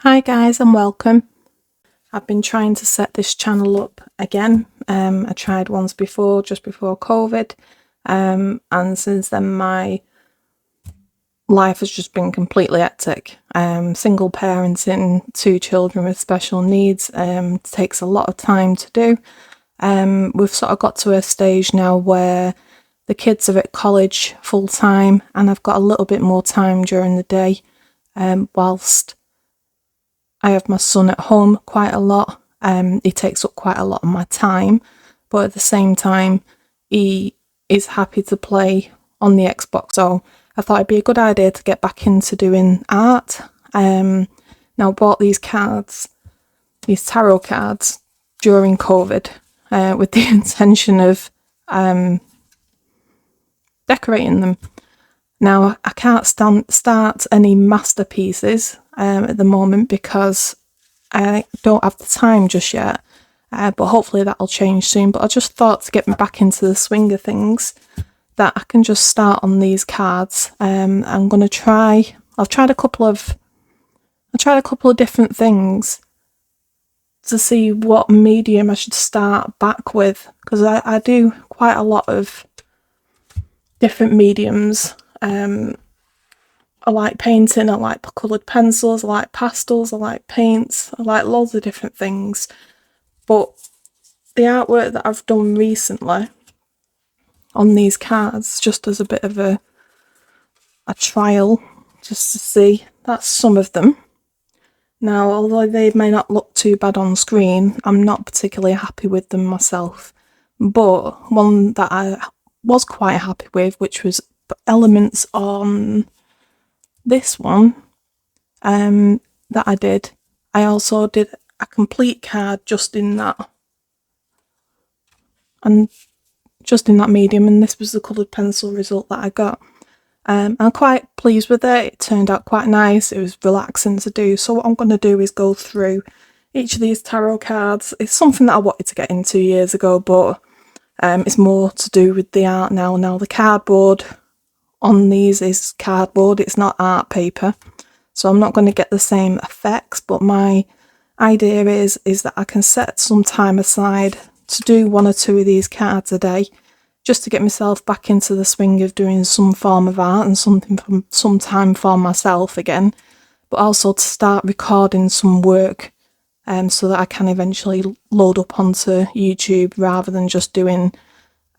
Hi guys and welcome. I've been trying to set this channel up again. I tried once before, just before COVID, and since then my life has just been completely hectic. Single parenting, 2 children with special needs takes a lot of time to do. We've sort of got to a stage now where the kids are at college full time and I've got a little bit more time during the day, whilst I have my son at home quite a lot. He takes up quite a lot of my time, but at the same time, he is happy to play on the Xbox. So I thought it'd be a good idea to get back into doing art. Now I bought these cards, these tarot cards, during COVID, with the intention of decorating them. Now I can't start any masterpieces at the moment because I don't have the time just yet, but hopefully that'll change soon. But I just thought to get me back into the swing of things that I can just start on these cards. I'm gonna try. I've tried a couple of different things to see what medium I should start back with, because I do quite a lot of different mediums. I like painting, I like coloured pencils, I like pastels, I like paints, I like loads of different things. But the artwork that I've done recently on these cards, just as a bit of a trial, just to see, that's some of them. Now, although they may not look too bad on screen, I'm not particularly happy with them myself. But one that I was quite happy with, which was elements on this one that I did. I also did a complete card just in that, and just in that medium, and this was the coloured pencil result that I got. I'm quite pleased with it. It turned out quite nice. It was relaxing to do. So what I'm going to do is go through each of these tarot cards. It's something that I wanted to get into years ago, but it's more to do with the art now. Now the cardboard on these is cardboard, it's not art paper, so I'm not going to get the same effects, but my idea is that I can set some time aside to do 1 or 2 of these cards a day, just to get myself back into the swing of doing some form of art and some time for myself again, but also to start recording some work, so that I can eventually load up onto YouTube rather than just doing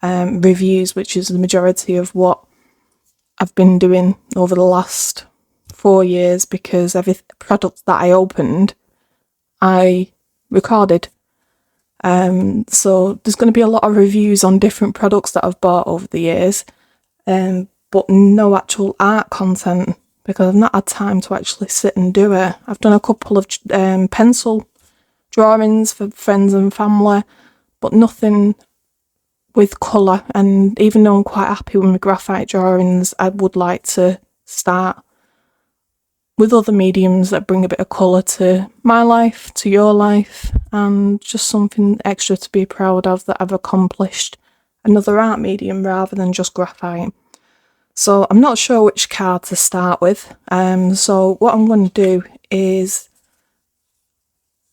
reviews, which is the majority of what I've been doing over the last 4 years, because every product that I opened, I recorded. So there's going to be a lot of reviews on different products that I've bought over the years, but no actual art content, because I've not had time to actually sit and do it. I've done a couple of pencil drawings for friends and family, but nothing with colour. And even though I'm quite happy with my graphite drawings, I would like to start with other mediums that bring a bit of colour to my life, to your life, and just something extra to be proud of that I've accomplished another art medium rather than just graphite. So I'm not sure which card to start with, so what I'm going to do is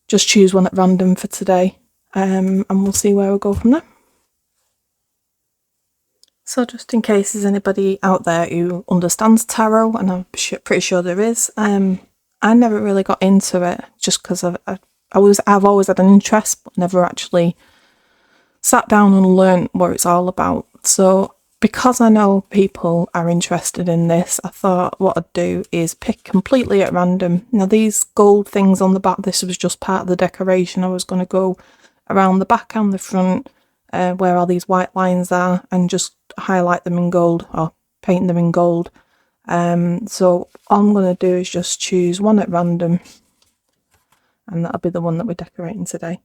just choose one at random for today, and we'll see where we go from there. So just in case there's anybody out there who understands tarot, and I'm pretty sure there is, I never really got into it just because I've always had an interest, but never actually sat down and learnt what it's all about. So because I know people are interested in this, I thought what I'd do is pick completely at random. Now these gold things on the back, this was just part of the decoration. I was going to go around the back and the front, where all these white lines are, and just highlight them in gold or paint them in gold. So all I'm going to do is just choose one at random, and that'll be the one that we're decorating today.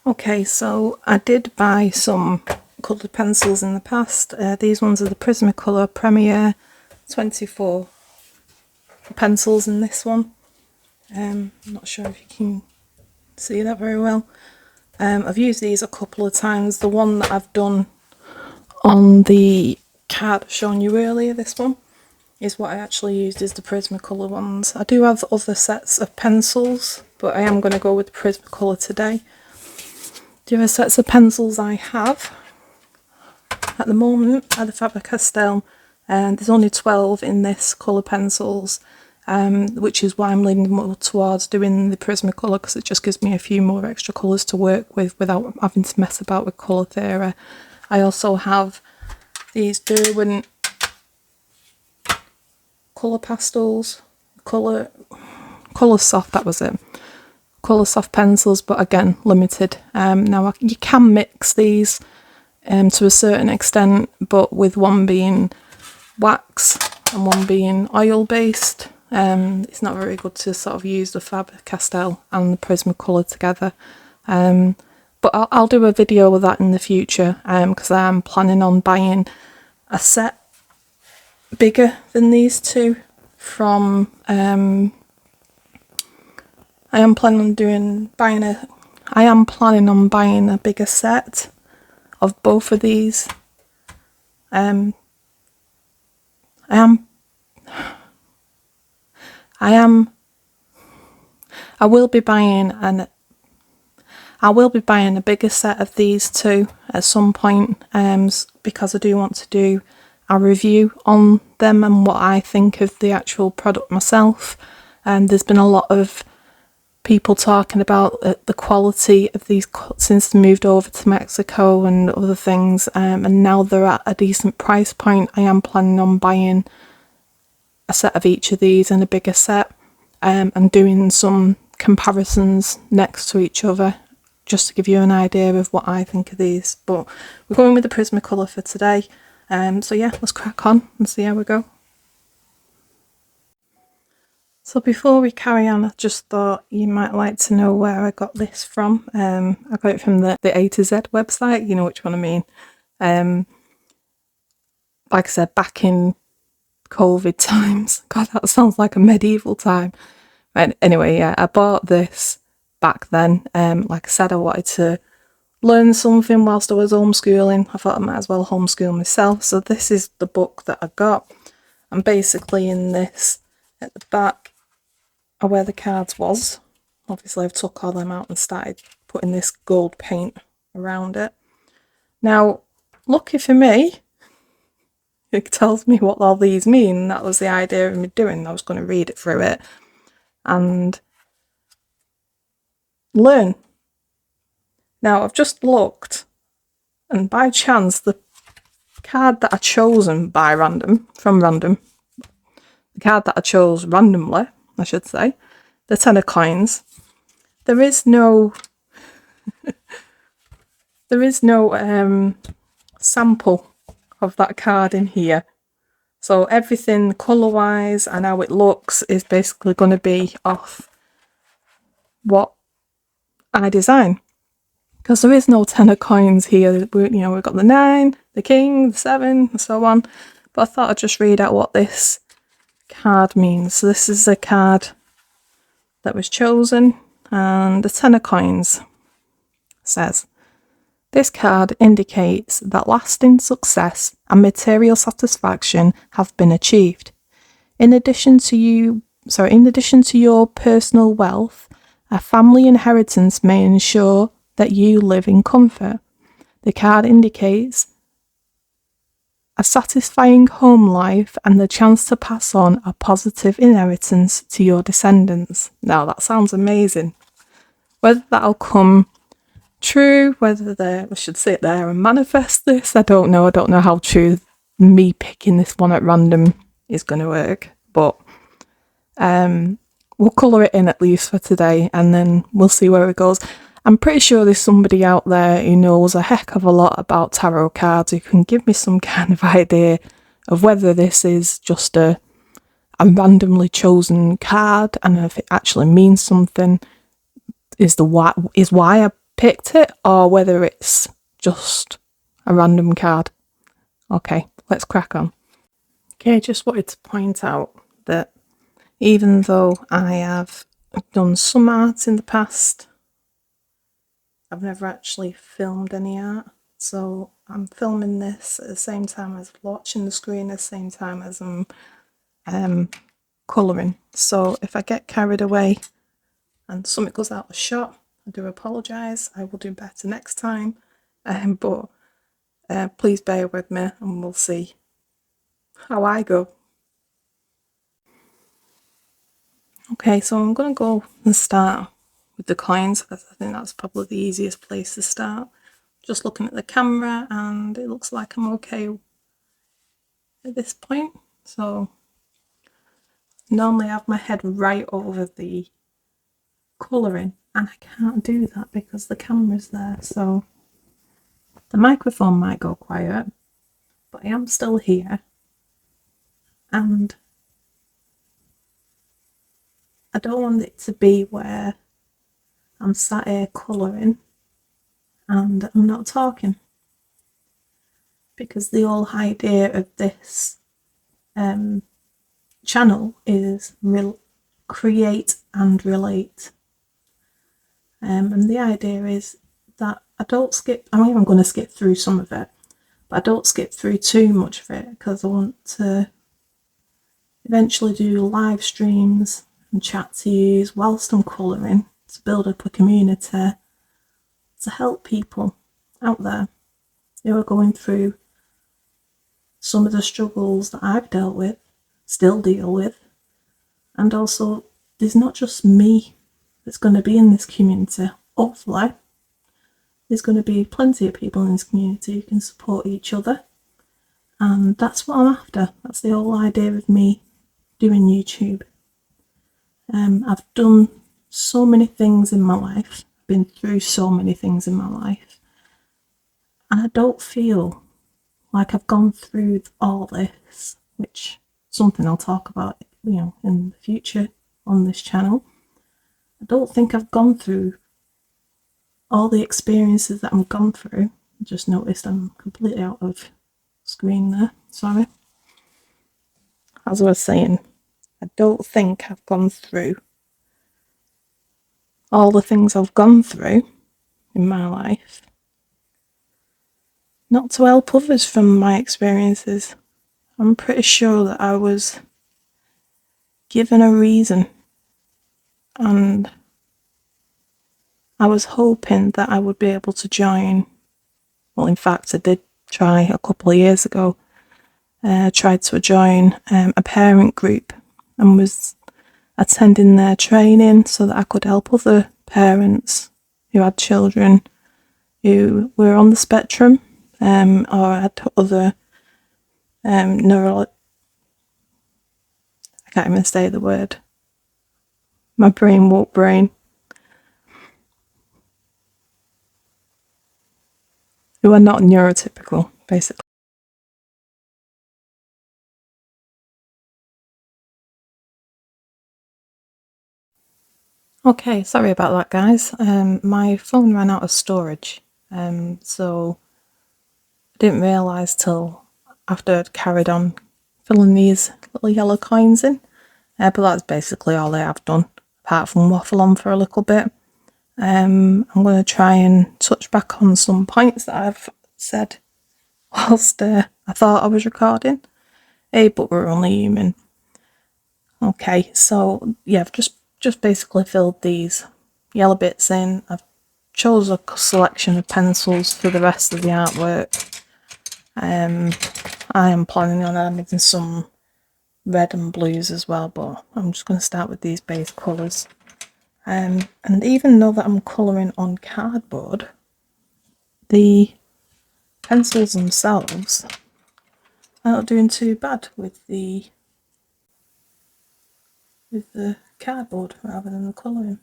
Okay, so I did buy some coloured pencils in the past. These ones are the Prismacolor Premier 24 pencils in this one. I'm not sure if you can see that very well. I've used these a couple of times. The one that I've done on the card I've shown you earlier, this one, is what I actually used, is the Prismacolor ones. I do have other sets of pencils, but I am going to go with the Prismacolor today. The other sets of pencils I have at the moment are the Faber-Castell, and there's only 12 in this colour pencils, which is why I'm leaning more towards doing the Prismacolor, because it just gives me a few more extra colours to work with without having to mess about with colour theory. I also have these Derwent colour pastels, colour soft, that was it, colour soft pencils, but again limited. Now you can mix these to a certain extent, but with one being wax and one being oil based, it's not very good to sort of use the Faber-Castell and the Prismacolor together. But I'll do a video of that in the future, because I'm planning on buying a set bigger than these two from I am planning on buying a bigger set of both of these. I will be buying a bigger set of these two at some point, because I do want to do a review on them and what I think of the actual product myself. There's been a lot of people talking about the quality of these since they moved over to Mexico and other things, and now they're at a decent price point. I am planning on buying a set of each of these in a bigger set, and doing some comparisons next to each other, just to give you an idea of what I think of these. But we're going with the Prismacolor for today, so yeah, let's crack on and see how we go. So before we carry on, I just thought you might like to know where I got this from. I got it from the A to Z website, you know which one I mean. Like I said, back in COVID times. God, that sounds like a medieval time. Right, anyway, yeah, I bought this back then. Like I said, I wanted to learn something whilst I was homeschooling. I thought I might as well homeschool myself. So this is the book that I got. And basically in this, at the back, are where the cards was. Obviously I've took all them out and started putting this gold paint around it. Now, lucky for me, it tells me what all these mean. That was the idea of me doing. I was going to read it through it and learn. Now I've just looked, and by chance the card that I chosen the card that I chose randomly, I should say, the 10 of coins, there is no sample of that card in here. So everything colour wise and how it looks is basically going to be off what I design, because there is no 10 of coins here. We've got the 9, the king, the 7 and so on, but I thought I'd just read out what this card means. So this is a card that was chosen, and the 10 of coins says, this card indicates that lasting success and material satisfaction have been achieved. In addition to your personal wealth, a family inheritance may ensure that you live in comfort. The card indicates a satisfying home life and the chance to pass on a positive inheritance to your descendants. Now that sounds amazing. Whether that'll come true, whether I should sit there and manifest this, I don't know. I don't know how true me picking this one at random is going to work, but we'll colour it in at least for today, and then we'll see where it goes. I'm pretty sure there's somebody out there who knows a heck of a lot about tarot cards who can give me some kind of idea of whether this is just a randomly chosen card, and if it actually means something is why I picked it, or whether it's just a random card. Okay, let's crack on. Okay, just wanted to point out that even though I have done some art in the past, I've never actually filmed any art. So I'm filming this at the same time as watching the screen, at the same time as I'm colouring. So if I get carried away and something goes out of shot, I do apologise. I will do better next time. But please bear with me and we'll see how I go. Okay, so I'm going to go and start with the coins because I think that's probably the easiest place to start. Just looking at the camera and it looks like I'm okay at this point. So normally I have my head right over the colouring and I can't do that because the camera's there. So the microphone might go quiet, but I am still here and I don't want it to be where I'm sat here colouring and I'm not talking, because the whole idea of this channel is create and relate. And the idea is that I don't skip, I mean, I'm going to skip through some of it, but I don't skip through too much of it because I want to eventually do live streams and chat to you whilst I'm colouring to build up a community to help people out there who are going through some of the struggles that I've dealt with, still deal with, and also there's not just me that's going to be in this community. Hopefully there's going to be plenty of people in this community who can support each other, and that's what I'm after. That's the whole idea of me doing YouTube. I've done so many things in my life, been through so many things in my life, and I don't feel like I've gone through all this, which something I'll talk about, in the future on this channel. I don't think I've gone through all the experiences that I've gone through. I just noticed I'm completely out of screen there, sorry. As I was saying, I don't think I've gone through all the things I've gone through in my life, not to help others from my experiences. I'm pretty sure that I was given a reason, and I was hoping that I would be able to join. Well, in fact, I did try a couple of years ago. Tried to join a parent group and was attending their training so that I could help other parents who had children who were on the spectrum or had other I can't even say the word. My brain won't brain. Who are not neurotypical, basically. Okay, sorry about that, guys. My phone ran out of storage, so I didn't realise till after I'd carried on filling these little yellow coins in. But that's basically all I have done, apart from waffle on for a little bit. I'm going to try and touch back on some points that I've said whilst I thought I was recording. Hey, but we're only human. Okay, so yeah, I've just basically filled these yellow bits in. I've chose a selection of pencils for the rest of the artwork. I am planning on adding some red and blues as well, but I'm just going to start with these base colours. And even though that I'm colouring on cardboard, the pencils themselves are not doing too bad with the cardboard rather than the colouring.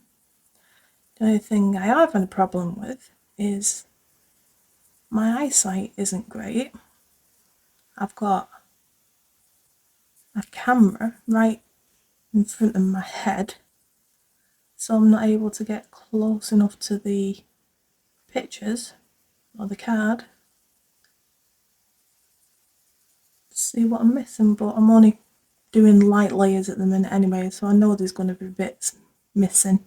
The only thing I have had a problem with is my eyesight isn't great. I've got a camera right in front of my head, so I'm not able to get close enough to the pictures or the card to see what I'm missing, but I'm only doing light layers at the minute anyway, so I know there's going to be bits missing.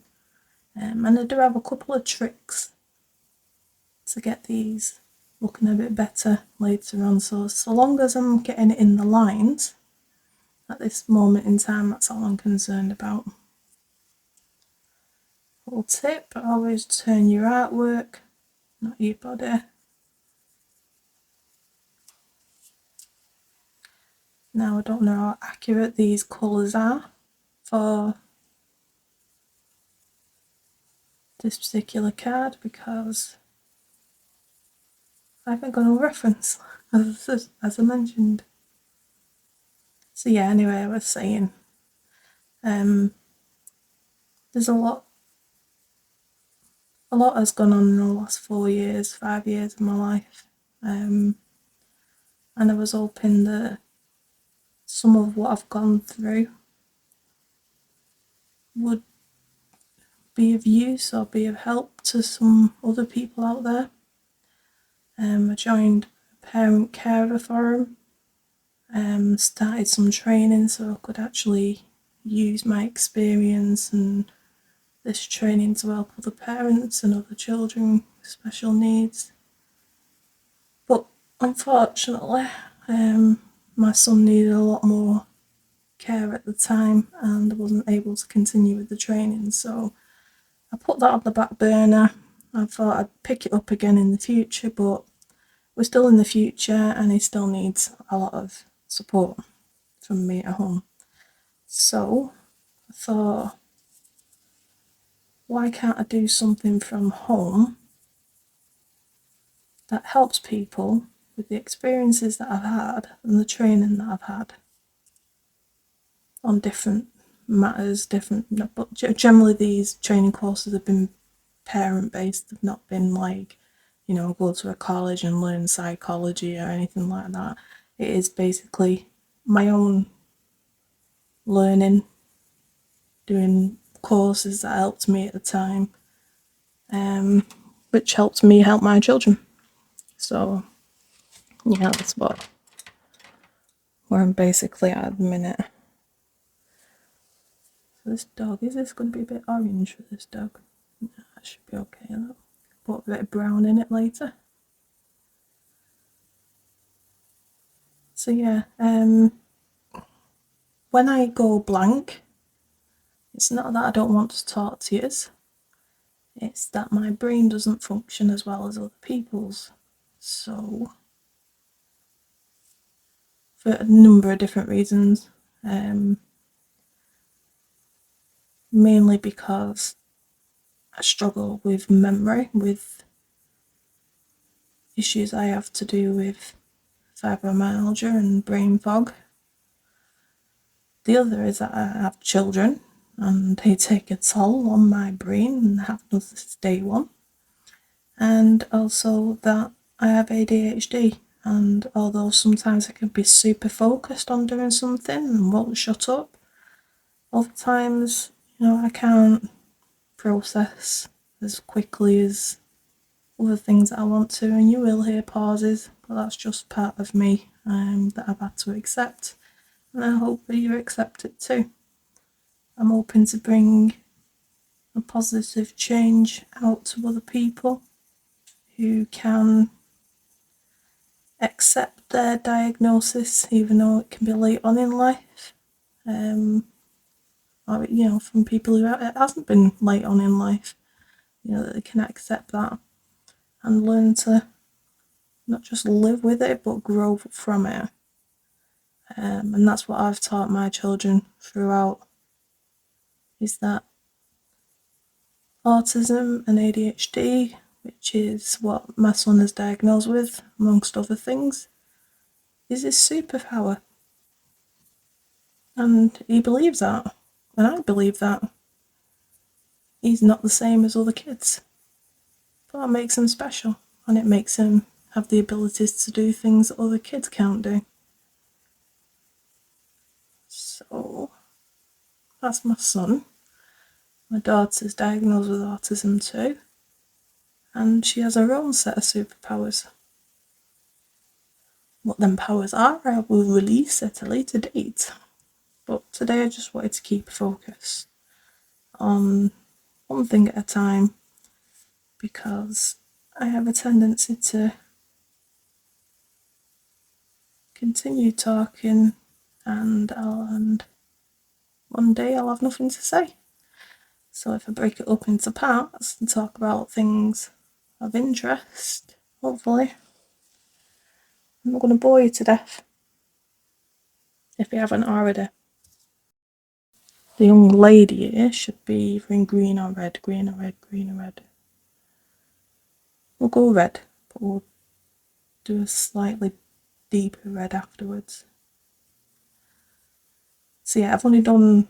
And I do have a couple of tricks to get these looking a bit better later on, so long as I'm getting it in the lines, at this moment in time, that's all I'm concerned about. Little tip, always turn your artwork, not your body. Now I don't know how accurate these colours are for this particular card because I haven't got no reference, as I mentioned. So yeah, anyway, I was saying, there's a lot has gone on in the last 4 years, 5 years of my life, and I was hoping that some of what I've gone through would be of use or be of help to some other people out there. I joined a parent carer forum, started some training so I could actually use my experience and this training to help other parents and other children with special needs. But unfortunately, my son needed a lot more care at the time and I wasn't able to continue with the training, so I put that on the back burner. I thought I'd pick it up again in the future, but we're still in the future and he still needs a lot of support from me at home. So I thought, why can't I do something from home that helps people with the experiences that I've had and the training that I've had on different matters, but generally these training courses have been parent based, they've not been like, go to a college and learn psychology or anything like that. It is basically my own learning, doing courses that helped me at the time, which helped me help my children. So yeah, that's where I'm basically at the minute. So this dog, is this going to be a bit orange for this dog? No, that should be okay though. Put a bit of brown in it later. So yeah, when I go blank, it's not that I don't want to talk to you, it's that my brain doesn't function as well as other people's. So, for a number of different reasons, mainly because I struggle with memory, with issues I have to do with fibromyalgia and brain fog. The other is that I have children and they take a toll on my brain and have done since day one. And also that I have ADHD, and although sometimes I can be super focused on doing something and won't shut up, other times, I can't process as quickly as other things that I want to, and you will hear pauses, but that's just part of me that I've had to accept, and I hope that you accept it too. I'm hoping to bring a positive change out to other people who can accept their diagnosis, even though it can be late on in life. Or, from people who it hasn't been late on in life, that they can accept that and learn to not just live with it, but grow from it. And that's what I've taught my children throughout, is that autism and ADHD, which is what my son is diagnosed with, amongst other things, is his superpower. And he believes that, and I believe that. He's not the same as other kids, but that makes him special, and it makes him have the abilities to do things that other kids can't do. So that's my son. My daughter's diagnosed with autism too, and she has her own set of superpowers. What them powers are, I will release at a later date. But today I just wanted to keep focus on one thing at a time, because I have a tendency to continue talking and one day I'll have nothing to say. So if I break it up into parts and talk about things of interest, hopefully I'm not going to bore you to death, if you haven't already. The young lady here should be either in green or red, green or red, green or red. We'll go red, but we'll do a slightly deeper red afterwards. So yeah, I've only done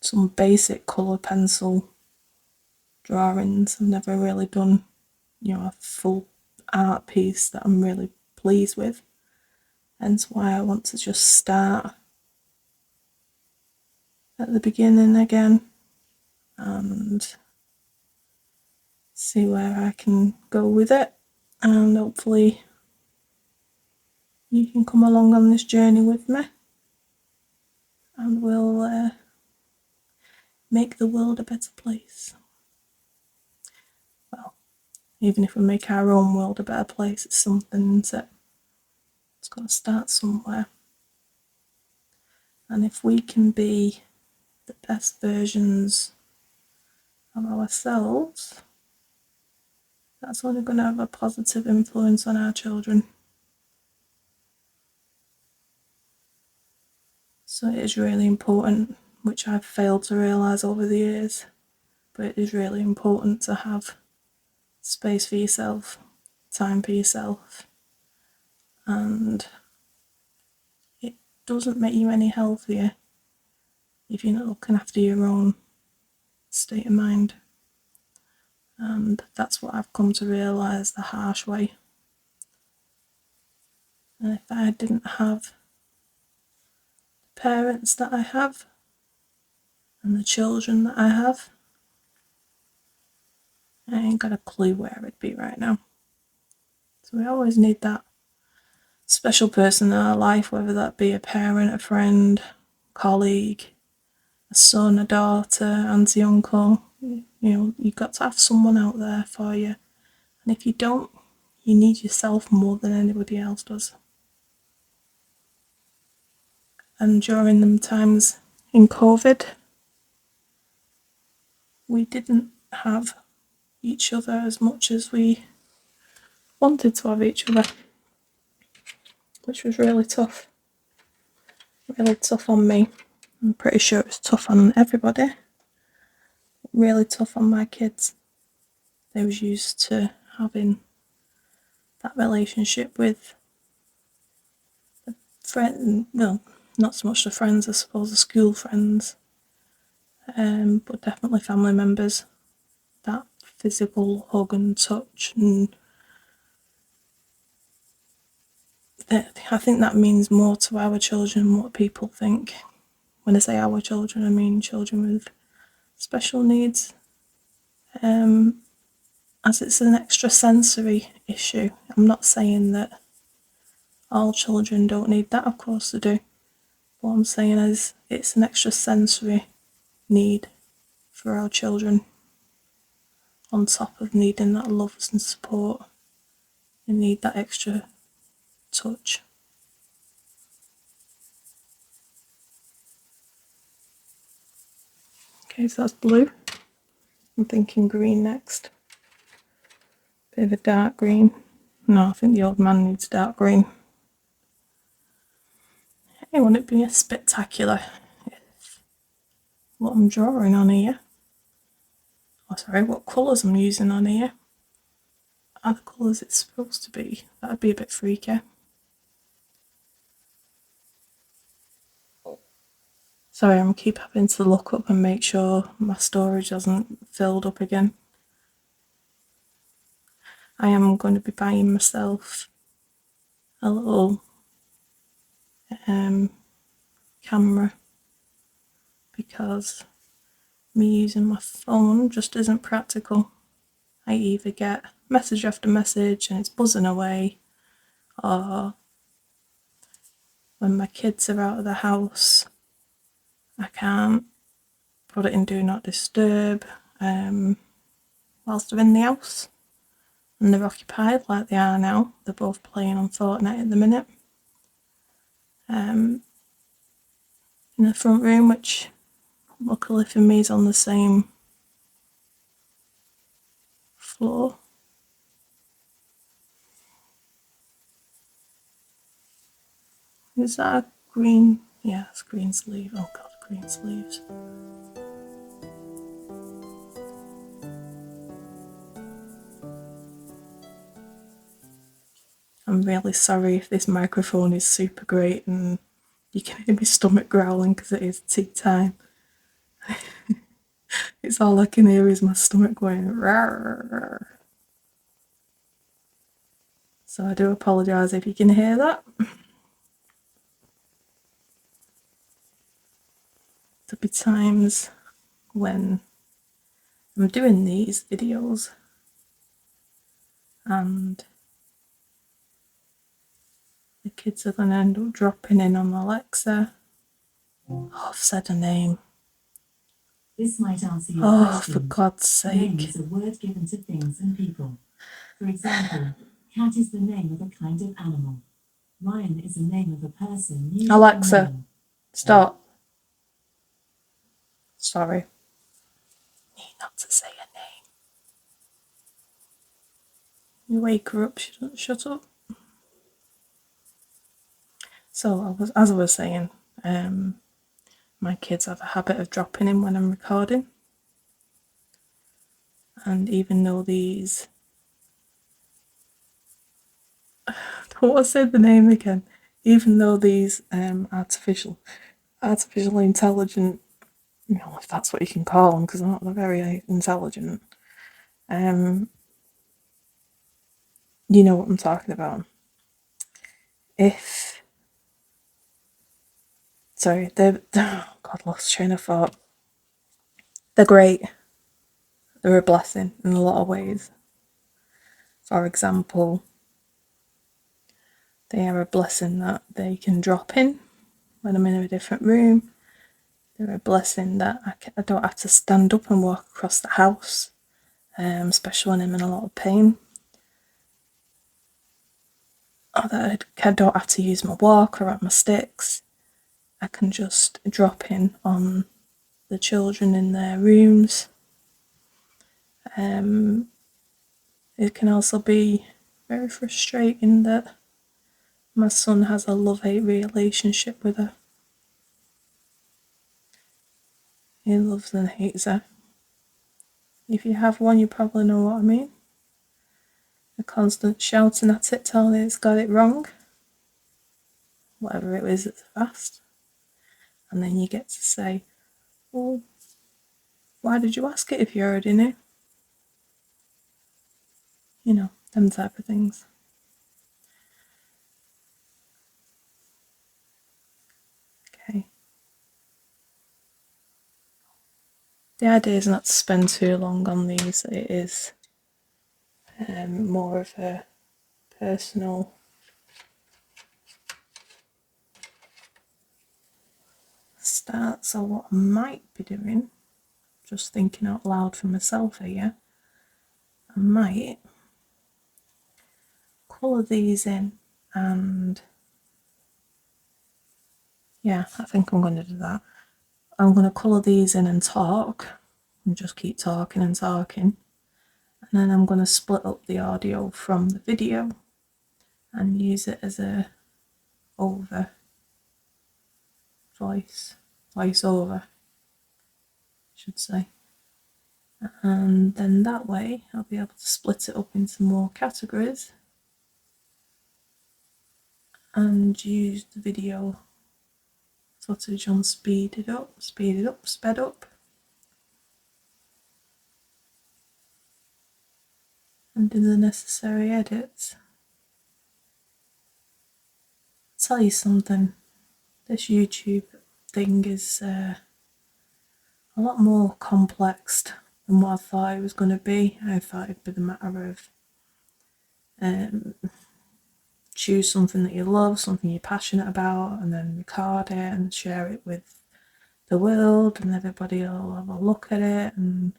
some basic colour pencil drawings. I've never really done, a full art piece that I'm really pleased with. Hence why I want to just start at the beginning again and see where I can go with it, and hopefully you can come along on this journey with me and we'll make the world a better place. Well, even if we make our own world a better place, it's something, isn't it? It's got to start somewhere. And if we can be the best versions of ourselves, that's only going to have a positive influence on our children. So it is really important, which I've failed to realise over the years, but it is really important to have space for yourself, time for yourself, and it doesn't make you any healthier if you're not looking after your own state of mind. And that's what I've come to realise the harsh way. And if I didn't have the parents that I have and the children that I have, I ain't got a clue where I'd be right now. So we always need that special person in our life, whether that be a parent, a friend, colleague, a son, a daughter, auntie, uncle. You've got to have someone out there for you. And if you don't, you need yourself more than anybody else does. And during them times in COVID, we didn't have each other as much as we wanted to have each other, which was really tough. Really tough on me. I'm pretty sure it was tough on everybody. Really tough on my kids. They was used to having that relationship with friends, well, not so much the friends, I suppose, the school friends, but definitely family members. That physical hug and touch, and I think that means more to our children than what people think. When I say our children, I mean children with special needs, as it's an extra sensory issue. I'm not saying that all children don't need that, of course they do. What I'm saying is it's an extra sensory need for our children, on top of needing that love and support. They need that extra touch. Okay, so that's blue. I'm thinking green next. Bit of a dark green. No, I think the old man needs dark green. Hey, wouldn't it be a spectacular if what I'm drawing on here, what colours I'm using on here are the colours it's supposed to be. That'd be a bit freaky. Sorry, I'm keep having to look up and make sure my storage hasn't filled up again. I am going to be buying myself a little camera, because me using my phone just isn't practical. I either get message after message and it's buzzing away, or when my kids are out of the house I can't put it in do not disturb whilst they're in the house and they're occupied like they are now. They're both playing on Fortnite at the minute. in the front room, which luckily for me is on the same floor. Is that a green? Yeah, it's green sleeve. Oh god, green sleeves. I'm really sorry if this microphone is super great and you can hear my stomach growling because it is tea time. It's all I can hear is my stomach going rawr. So I do apologise if you can hear that. There'll be times when I'm doing these videos and the kids are going to end up dropping in on Alexa. Oh, I've said a name. This might answer your question. For God's sake. Name is a word given to things and people. For example, cat is the name of a kind of animal. Lion is the name of a person. Alexa, stop. Sorry. Need not to say a name. You wake her up, she doesn't shut up. So as I was saying, my kids have a habit of dropping in when I'm recording. And even though these... I don't want to say the name again. Even though these artificial intelligent, if that's what you can call them, because they're not very intelligent, you know what I'm talking about. God, lost train of thought. They're great. They're a blessing in a lot of ways. For example, they are a blessing that they can drop in when I'm in a different room. They're a blessing that I don't have to stand up and walk across the house, especially when I'm in a lot of pain. Or that I don't have to use my walker or my sticks. I can just drop in on the children in their rooms. It can also be very frustrating that my son has a love-hate relationship with her. He loves and hates her. If you have one, you probably know what I mean. The constant shouting at it, telling it it's got it wrong. Whatever it is, it's fast. And then you get to say, well, why did you ask it if you already knew? You know, them type of things. Okay. The idea is not to spend too long on these. It is more of a personal start. So what I might be doing, just thinking out loud for myself here, I might colour these in, and yeah, I think I'm going to do that. I'm going to colour these in and talk, and just keep talking and talking, and then I'm going to split up the audio from the video and use it as a voice over, I should say. And then that way I'll be able to split it up into more categories and use the video footage on sped up, sped up, and do the necessary edits. I'll tell you something, this YouTube thing is a lot more complex than what I thought it was going to be. I thought it'd be the matter of choose something that you love, something you're passionate about, and then record it and share it with the world, and everybody will have a look at it, and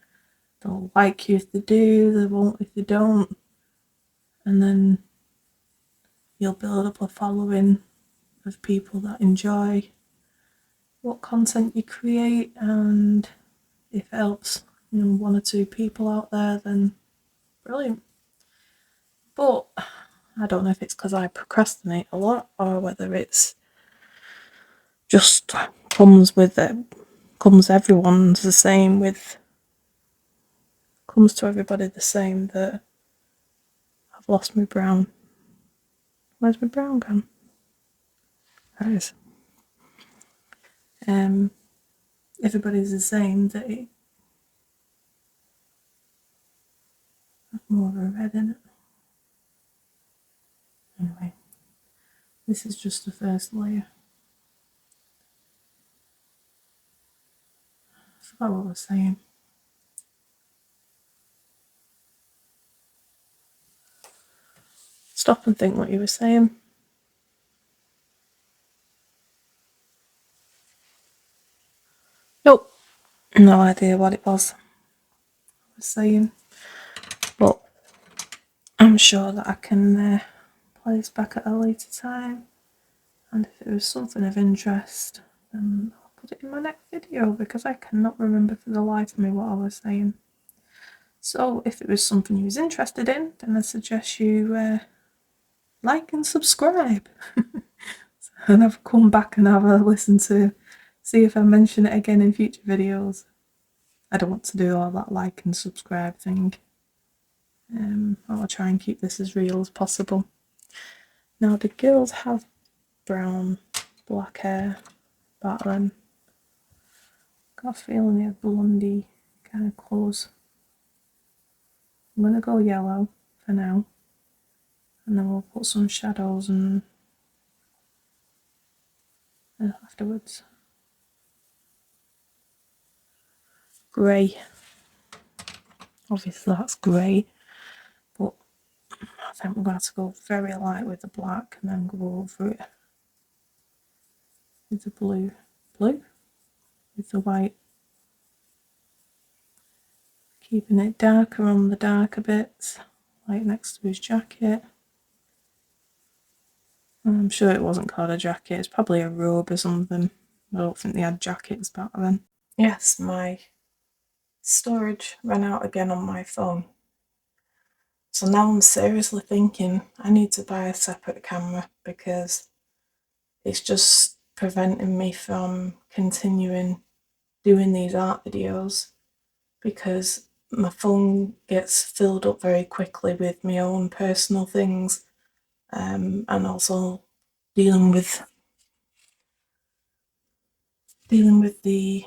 they'll like you if they do, they won't if they don't, and then you'll build up a following of people that enjoy what content you create, and if it helps, one or two people out there, then brilliant. But I don't know if it's because I procrastinate a lot or whether it's just comes to everybody the same, that I've lost my brown. Where's my brown gone? There it is. Everybody's the same, that it has more of a red in it. Anyway, this is just the first layer. I forgot what I was saying. Stop and think what you were saying. Nope, no idea what it was I was saying, but I'm sure that I can play this back at a later time, and if it was something of interest, then I'll put it in my next video, because I cannot remember for the life of me what I was saying. So if it was something you was interested in, then I suggest you like and subscribe. And I've come back and have a listen to see if I mention it again in future videos. I don't want to do all that like and subscribe thing. I'll try and keep this as real as possible. Now the girls have brown, black hair about them. Got a feeling they have blondie kind of clothes. I'm going to go yellow for now, and then we'll put some shadows and afterwards. Grey. Obviously that's grey, but I think we're going to have to go very light with the black and then go over it with the blue. With the white. Keeping it darker on the darker bits, like next to his jacket. I'm sure it wasn't called a jacket, it's probably a robe or something. I don't think they had jackets back then. Yes, my storage ran out again on my phone. So now I'm seriously thinking I need to buy a separate camera, because it's just preventing me from continuing doing these art videos, because my phone gets filled up very quickly with my own personal things, and also dealing with the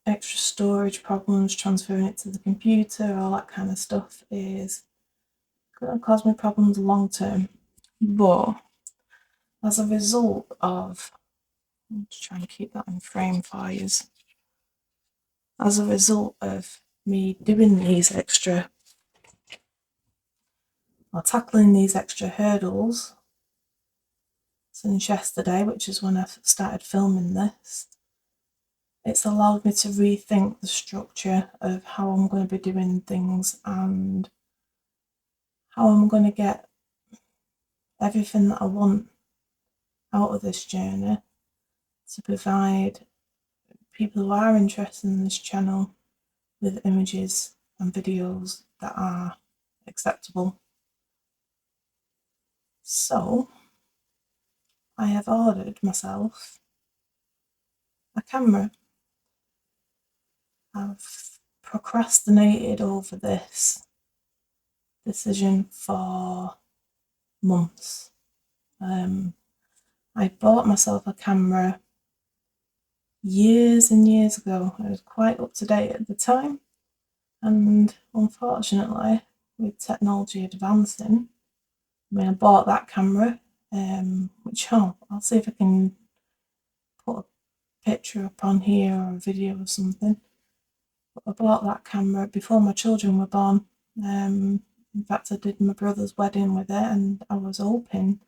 extra storage problems, transferring it to the computer, all that kind of stuff is going to cause me problems long term. But as a result of, I'll just try and keep that in frame for you. As a result of me doing these extra, or tackling these extra hurdles since yesterday, which is when I started filming this, it's allowed me to rethink the structure of how I'm going to be doing things and how I'm going to get everything that I want out of this journey to provide people who are interested in this channel with images and videos that are acceptable. So I have ordered myself a camera. I've procrastinated over this decision for months. I bought myself a camera years and years ago. I was quite up to date at the time, and unfortunately, with technology advancing, I bought that camera, which I'll see if I can put a picture up on here or a video or something. But I bought that camera before my children were born. In fact, I did my brother's wedding with it, and I was hoping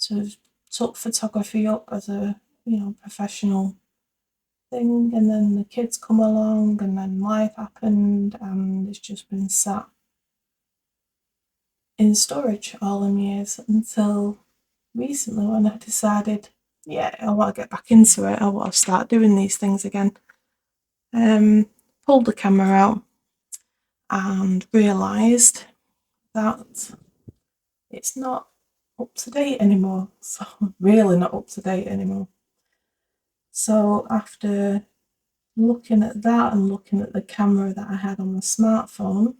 to took photography up as a professional thing, and then the kids come along, and then life happened, and it's just been sat in storage all them years until recently when I decided, yeah, I want to get back into it, I want to start doing these things again. Pulled the camera out and realised that it's not up to date anymore. So, really not up to date anymore. So, after looking at that and looking at the camera that I had on my smartphone,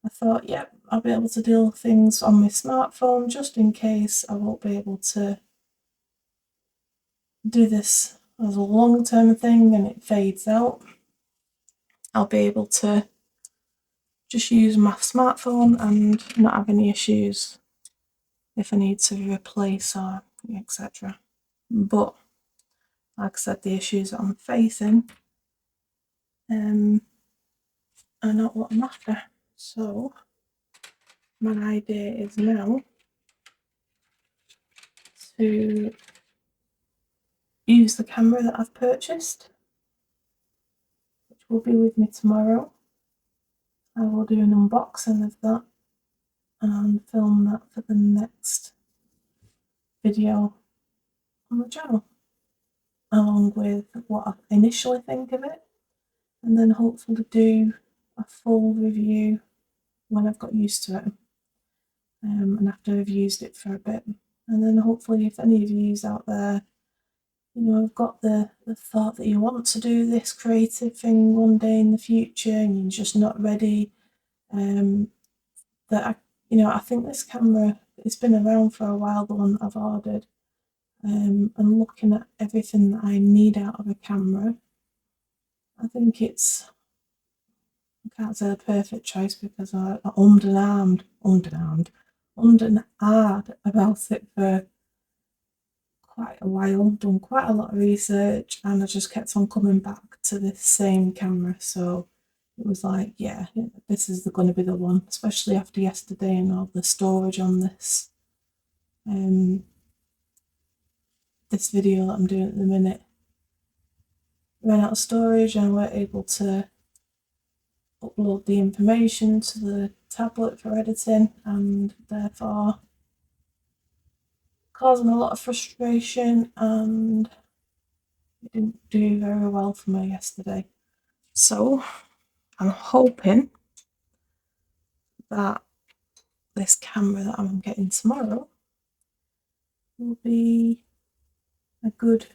I thought, yep, I'll be able to do things on my smartphone just in case I won't be able to do this as a long-term thing and it fades out. I'll be able to just use my smartphone and not have any issues if I need to replace or etc. But like I said, the issues that I'm facing are not what I'm after. So my idea is now to use the camera that I've purchased, which will be with me tomorrow. I will do an unboxing of that and film that for the next video on the channel, along with what I initially think of it, and then hopefully do a full review when I've got used to it, and after I've used it for a bit. And then hopefully if any of you out there, have got the thought that you want to do this creative thing one day in the future and you're just not ready, that I think this camera, it's been around for a while, the one that I've ordered, and looking at everything that I need out of a camera, I think it's, I can't say the perfect choice because I ummed and ahed about it for quite a while, done quite a lot of research, and I just kept on coming back to this same camera. So it was like, yeah, this is going to be the one, especially after yesterday and all the storage on this this video that I'm doing at the minute. Ran out of storage and we're able to upload the information to the tablet for editing, and therefore causing a lot of frustration, and it didn't do very well for me yesterday. So I'm hoping that this camera that I'm getting tomorrow will be a good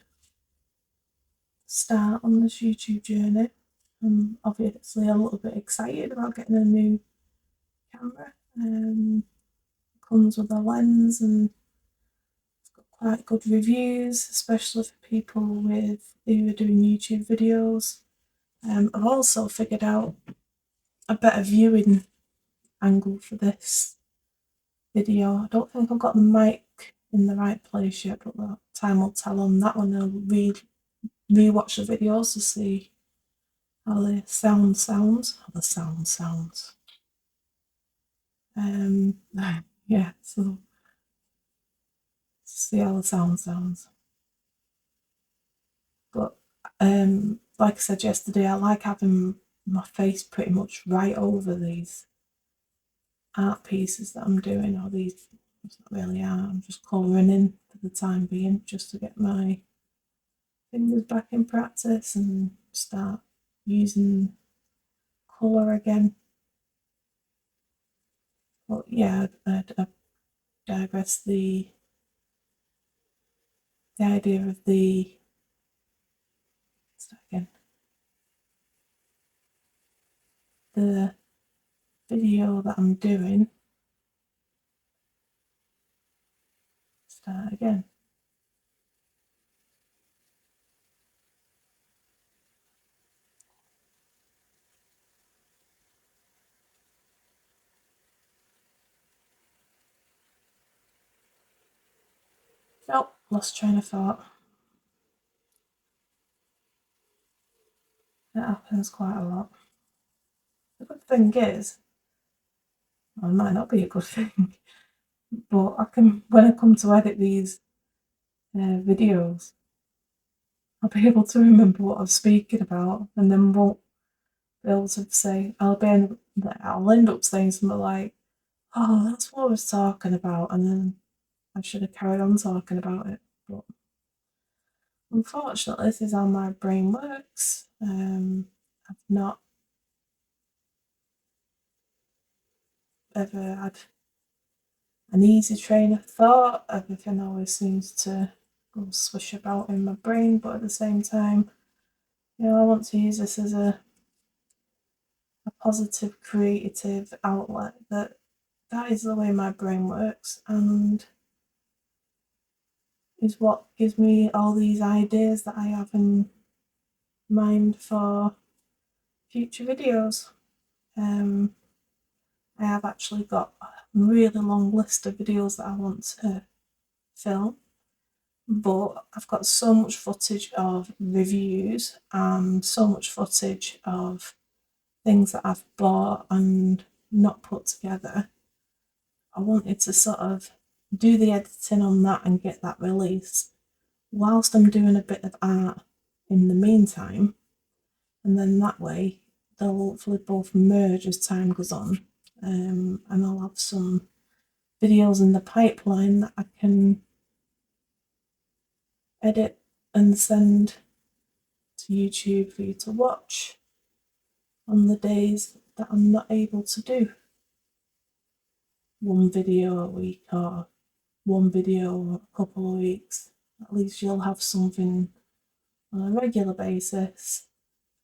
start on this YouTube journey. I'm obviously a little bit excited about getting a new camera. Comes with a lens and it's got quite good reviews, especially for people who are doing YouTube videos. I've also figured out a better viewing angle for this video. I don't think I've got the mic in the right place yet, but time will tell on that one. I'll re-watch the videos to see how the sound sounds. How the sound sounds. Yeah, so see how the sound sounds. But like I said yesterday, I like having my face pretty much right over these art pieces that I'm doing, or these, it's not really art, I'm just colouring in for the time being, just to get my fingers back in practice and start using colour again. But yeah, I digress. The idea of the, start again, the video that I'm doing, start again. Oh, lost train of thought. It happens quite a lot. The good thing is, well, it might not be a good thing, but I can, when I come to edit these videos, I'll be able to remember what I'm speaking about, and then won't be able to say, I'll end up saying something like, oh, that's what I was talking about, and then I should have carried on talking about it, but unfortunately, this is how my brain works. I've not ever had an easy train of thought. Everything always seems to go swish about in my brain, but at the same time, I want to use this as a positive, creative outlet. That is the way my brain works, and is what gives me all these ideas that I have in mind for future videos. I have actually got a really long list of videos that I want to film, but I've got so much footage of reviews and so much footage of things that I've bought and not put together. I wanted to sort of do the editing on that and get that released whilst I'm doing a bit of art in the meantime, and then that way they'll hopefully both merge as time goes on, and I'll have some videos in the pipeline that I can edit and send to YouTube for you to watch on the days that I'm not able to do one video a week or one video a couple of weeks. At least you'll have something on a regular basis,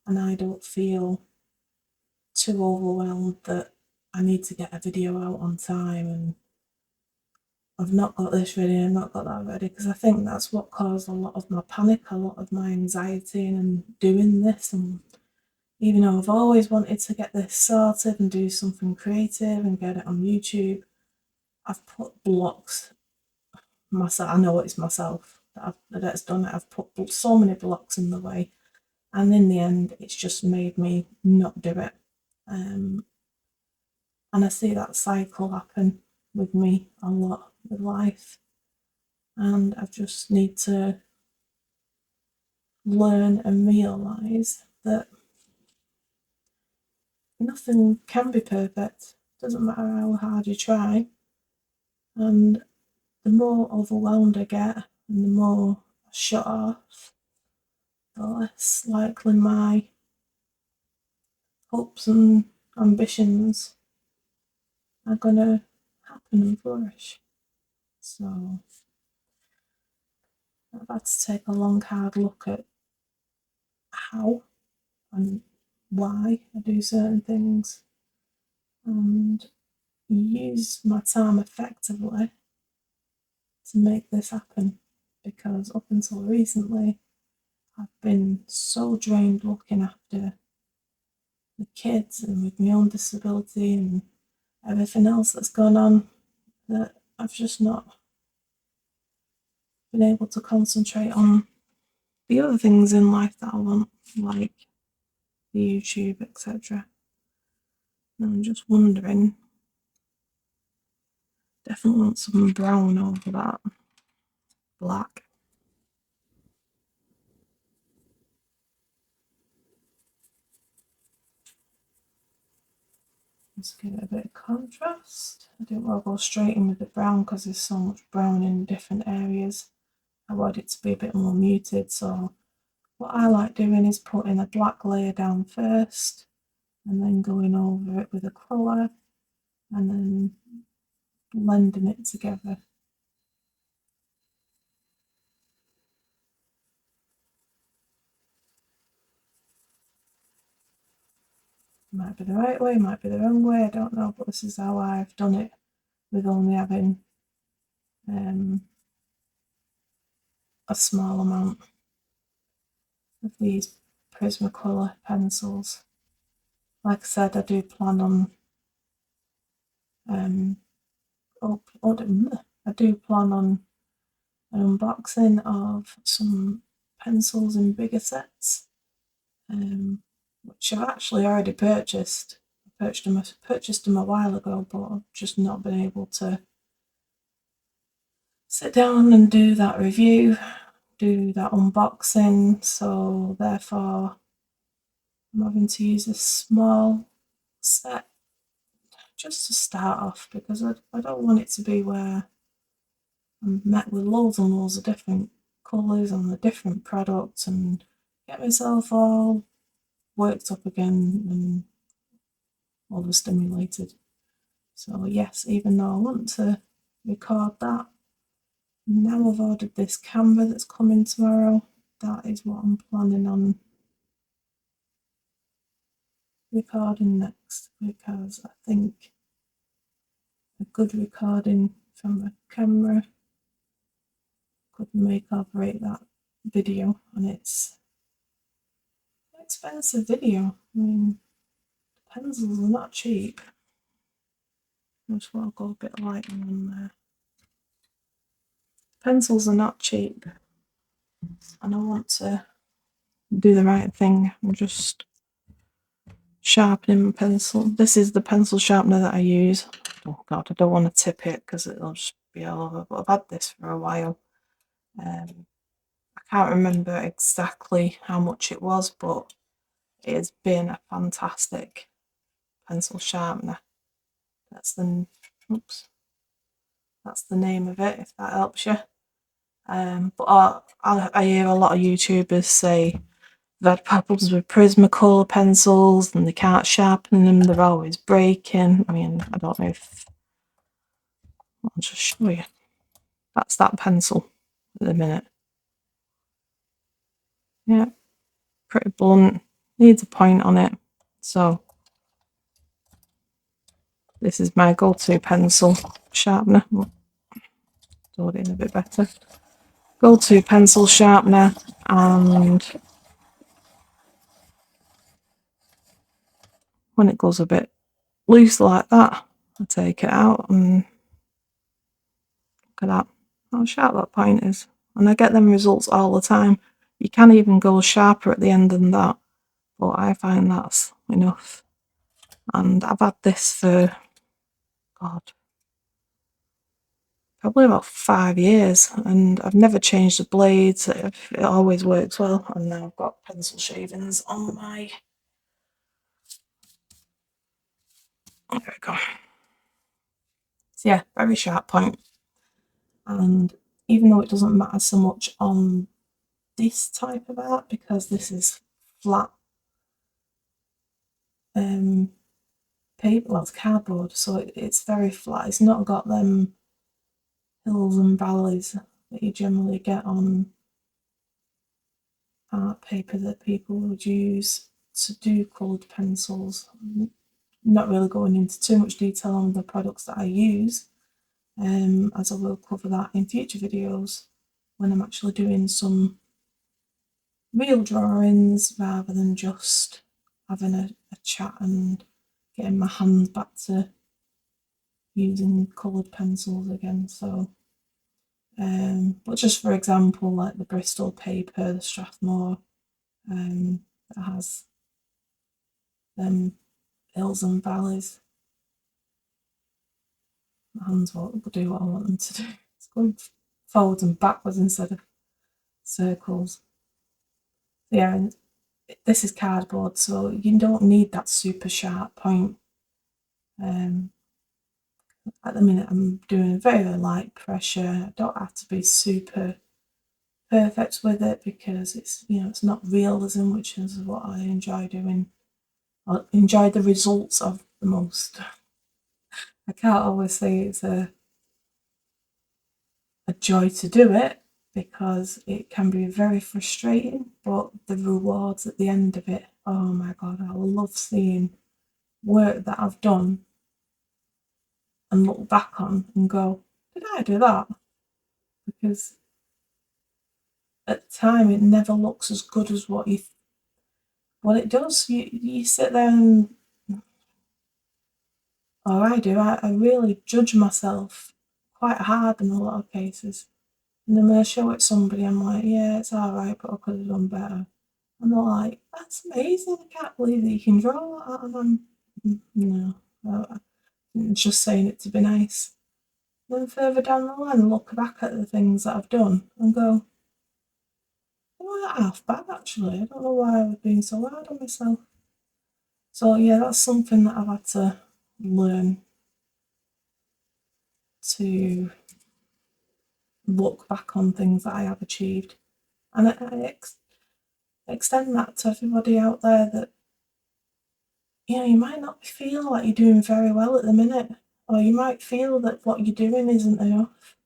and I don't feel too overwhelmed that I need to get a video out on time and I've not got this ready and not got that ready, because I think that's what caused a lot of my panic, a lot of my anxiety and doing this. And even though I've always wanted to get this sorted and do something creative and get it on YouTube, I've put blocks myself. I know it's myself that's done it. I've put so many blocks in the way, and in the end, it's just made me not do it. And I see that cycle happen with me a lot with life, and I just need to learn and realise that nothing can be perfect. Doesn't matter how hard you try, and the more overwhelmed I get and the more I shut off, the less likely my hopes and ambitions are gonna happen and flourish. So I've had to take a long hard look at how and why I do certain things and use my time effectively to make this happen, because up until recently I've been so drained looking after the kids and with my own disability and everything else that's gone on that I've just not been able to concentrate on the other things in life that I want, like the YouTube, etc. And I'm just wondering, definitely want some brown over that black. Let's give it a bit of contrast. I didn't want to go straight in with the brown because there's so much brown in different areas. I want it to be a bit more muted, so what I like doing is putting a black layer down first and then going over it with a colour and then blending it together. Might be the right way, might be the wrong way, I don't know, but this is how I've done it with only having a small amount of these Prismacolor pencils. Like I said, I do plan on I do plan on an unboxing of some pencils in bigger sets, which I've actually already purchased. I purchased them a while ago, but I've just not been able to sit down and do that review, do that unboxing, so therefore I'm having to use a small set just to start off, because I don't want it to be where I'm met with loads and loads of different colours and the different products and get myself all worked up again and overstimulated. So yes, even though I want to record that, now I've ordered this camera that's coming tomorrow. That is what I'm planning on recording next, because I think a good recording from a camera could make or break that video, and it's an expensive video. I mean, pencils are not cheap. I just want to go a bit lighter on there. Pencils are not cheap, and I want to do the right thing. I'm just sharpening my pencil. This is the pencil sharpener that I use. Oh god, I don't want to tip it because it'll just be all over, but I've had this for a while. I can't remember exactly how much it was, but it has been a fantastic pencil sharpener. That's the name of it, if that helps you. But I hear a lot of YouTubers say they've had problems with Prismacolor pencils and they can't sharpen them, they're always breaking. I mean, I don't know if I'll just show you. That's that pencil at the minute. Yeah, pretty blunt, needs a point on it. So this is my go-to pencil sharpener. Do it in a bit better. Go-to pencil sharpener, and when it goes a bit loose like that, I take it out and look at that, how sharp that point is. And I get them results all the time. You can even go sharper at the end than that, but I find that's enough. And I've had this for, God, probably about 5 years, and I've never changed the blades. It always works well. And now I've got pencil shavings on my, there we go. So yeah, very sharp point. And even though it doesn't matter so much on this type of art, because this is flat paper, well, it's cardboard, so it's very flat. It's not got them hills and valleys that you generally get on art paper that people would use to do coloured pencils. Not really going into too much detail on the products that I use, as I will cover that in future videos when I'm actually doing some real drawings rather than just having a chat and getting my hands back to using coloured pencils again. So but just for example, like the Bristol paper, the Strathmore, that has them hills and valleys. My hands won't do what I want them to do. It's going forwards and backwards instead of circles. Yeah, and this is cardboard, so you don't need that super sharp point. At the minute I'm doing very light pressure. I don't have to be super perfect with it because it's, you know, it's not realism, which is what I enjoy doing. I enjoy the results of the most. I can't always say it's a joy to do it because it can be very frustrating, but the rewards at the end of it, oh my god, I love seeing work that I've done and look back on and go, did I do that? Because at the time it never looks as good as what it does. You sit there and, or I do, I really judge myself quite hard in a lot of cases. And then when I show it to somebody, I'm like, yeah, it's alright, but I could have done better. And they're like, that's amazing, I can't believe that you can draw like that. And I'm, no, I'm just saying it to be nice. Then further down the line, look back at the things that I've done and go, I'm not half bad actually. I don't know why I was being so hard on myself. So yeah, that's something that I've had to learn to look back on things that I have achieved. And I extend that to everybody out there that, you might not feel like you're doing very well at the minute, or you might feel that what you're doing isn't enough.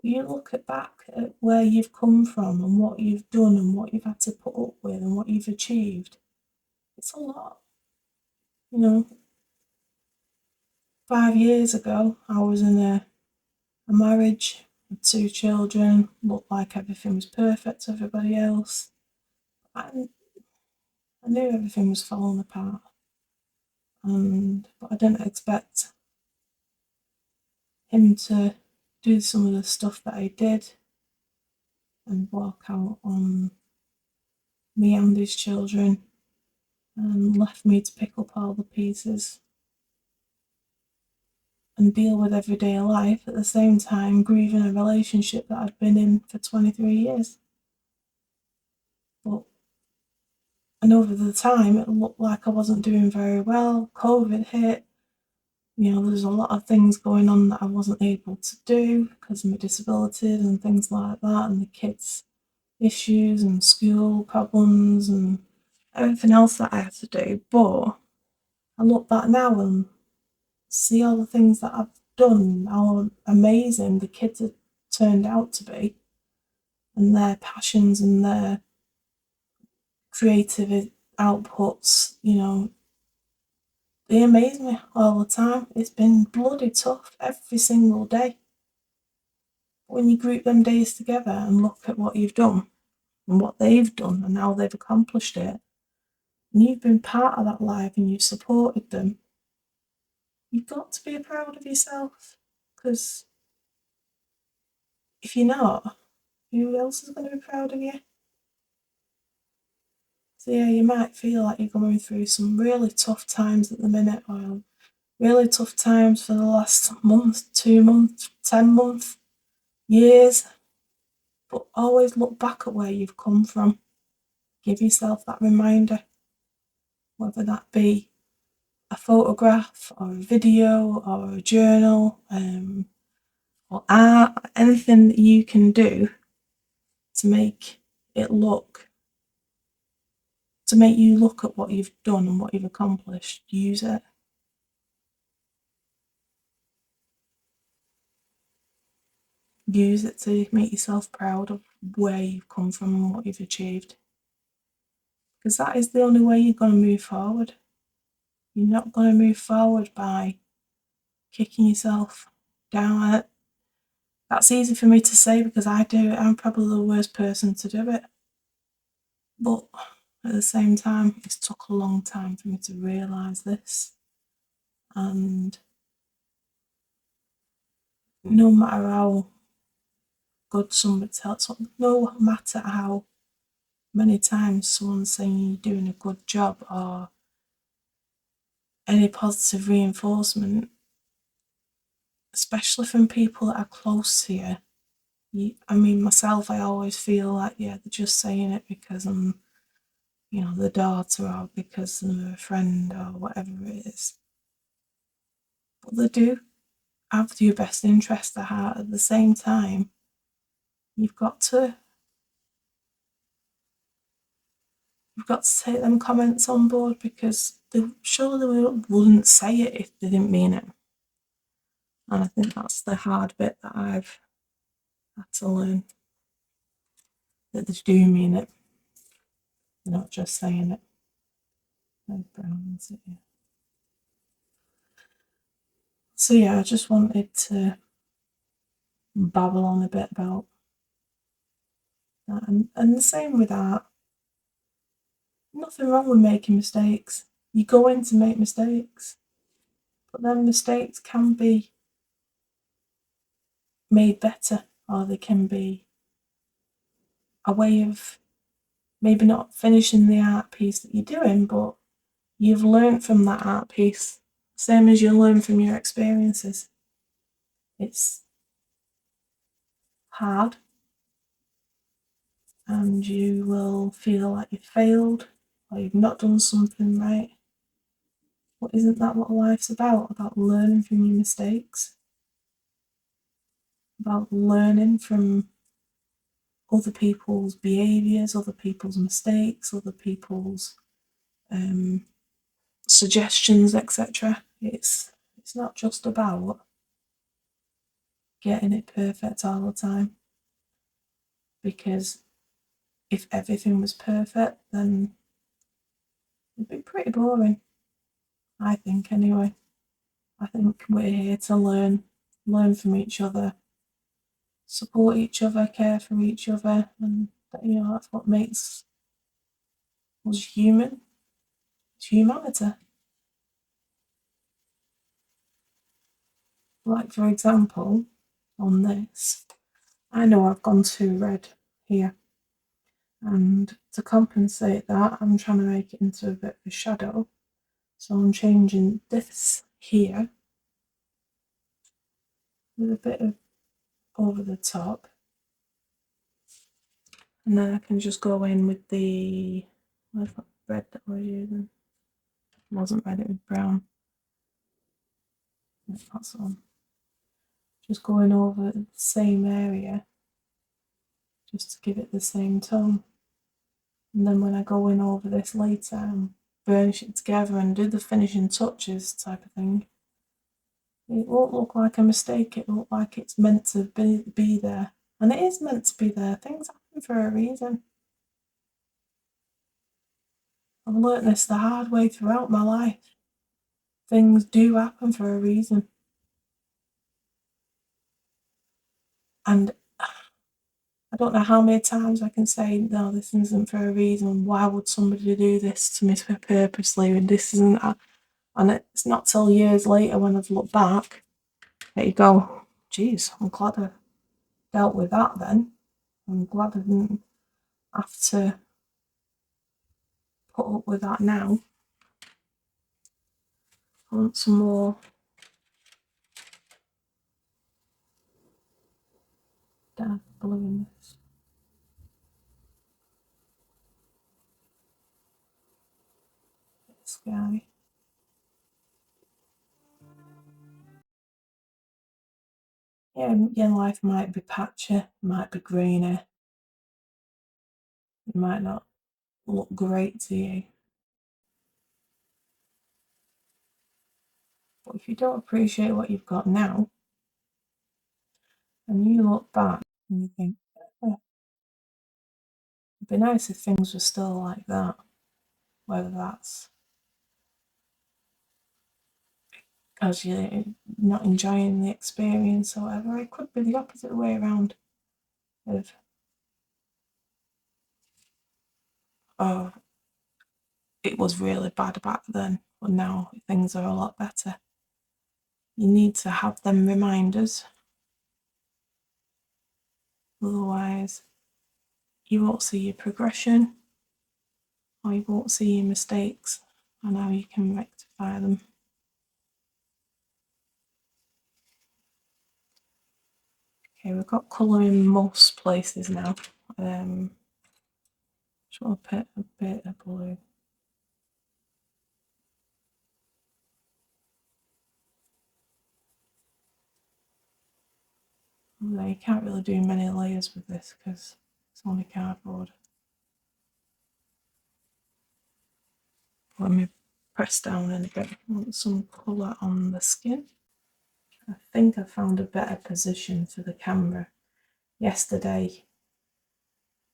You look back at where you've come from and what you've done and what you've had to put up with and what you've achieved. It's a lot. 5 years ago, I was in a marriage with 2 children, looked like everything was perfect to everybody else. I knew everything was falling apart, but I didn't expect him to do some of the stuff that he did and walk out on me and his children and left me to pick up all the pieces and deal with everyday life at the same time grieving a relationship that I'd been in for 23 years. But and over the time, it looked like I wasn't doing very well. COVID hit. There's a lot of things going on that I wasn't able to do because of my disabilities and things like that, and the kids' issues and school problems and everything else that I had to do. But I look back now and see all the things that I've done, how amazing the kids have turned out to be, and their passions and their creative outputs, they amaze me all the time. It's been bloody tough every single day. When you group them days together and look at what you've done and what they've done and how they've accomplished it, and you've been part of that life and you've supported them, you've got to be proud of yourself. Because if you're not, who else is going to be proud of you? So yeah, you might feel like you're going through some really tough times at the minute, or really tough times for the last month, 2 months, 10 months, years. But always look back at where you've come from. Give yourself that reminder, whether that be a photograph or a video or a journal or art, anything that you can do to make it to make you look at what you've done and what you've accomplished. Use it. Use it to make yourself proud of where you've come from and what you've achieved. Because that is the only way you're going to move forward. You're not going to move forward by kicking yourself down. That's easy for me to say because I do it. I'm probably the worst person to do it. But at the same time, it's took a long time for me to realise this. And no matter how good somebody tells, no matter how many times someone's saying you're doing a good job or any positive reinforcement, especially from people that are close to you, myself, I always feel like, they're just saying it because I'm, the daughter or because I'm a friend or whatever it is. But they do have your best interest at heart. At the same time, you've got to take them comments on board because surely they wouldn't say it if they didn't mean it. And I think that's the hard bit that I've had to learn, that they do mean it. They're not just saying it. So yeah, I just wanted to babble on a bit about that. And the same with art. Nothing wrong with making mistakes. You go in to make mistakes, but then mistakes can be made better, or they can be a way of maybe not finishing the art piece that you're doing, but you've learned from that art piece, same as you learn from your experiences. It's hard, and you will feel like you've failed or you've not done something right. But isn't that what life's about? About learning from your mistakes? about learning from other people's behaviours, other people's mistakes, other people's suggestions, etc. It's not just about getting it perfect all the time, because if everything was perfect, then it'd be pretty boring, I think, anyway. I think we're here to learn from each other, support each other, care for each other, and that's what makes us human. It's humanity. Like, for example, on this, I know I've gone too red here, and to compensate that, I'm trying to make it into a bit of a shadow. So I'm changing this here with a bit of over the top, and then I can just go in with the, where's that red that I was using? It wasn't red, it was brown. That's on. Just going over the same area, just to give it the same tone. And then when I go in over this later and burnish it together and do the finishing touches type of thing, it won't look like a mistake. It will look like it's meant to be there. And it is meant to be there. Things happen for a reason. I've learnt this the hard way throughout my life. Things do happen for a reason. And I don't know how many times I can say, no, this isn't for a reason. Why would somebody do this to me purposely? And this isn't. And it's not till years later when I've looked back that you go, geez, I'm glad I dealt with that then. I'm glad I didn't have to put up with that now. I want some more dark blue in this. Sky. Yeah, your life might be patchy, might be greeny. It might not look great to you. But if you don't appreciate what you've got now, and you look back and you think, oh, it'd be nice if things were still like that, whether that's because you're not enjoying the experience or whatever. It could be the opposite way around of, oh, it was really bad back then, but now things are a lot better. You need to have them reminders, otherwise you won't see your progression, or you won't see your mistakes and how you can rectify them. Okay, we've got colour in most places now. Just want to put a bit of blue. Although you can't really do many layers with this because it's only cardboard. Let me press down in a bit. I want some colour on the skin. I think I found a better position for the camera. Yesterday,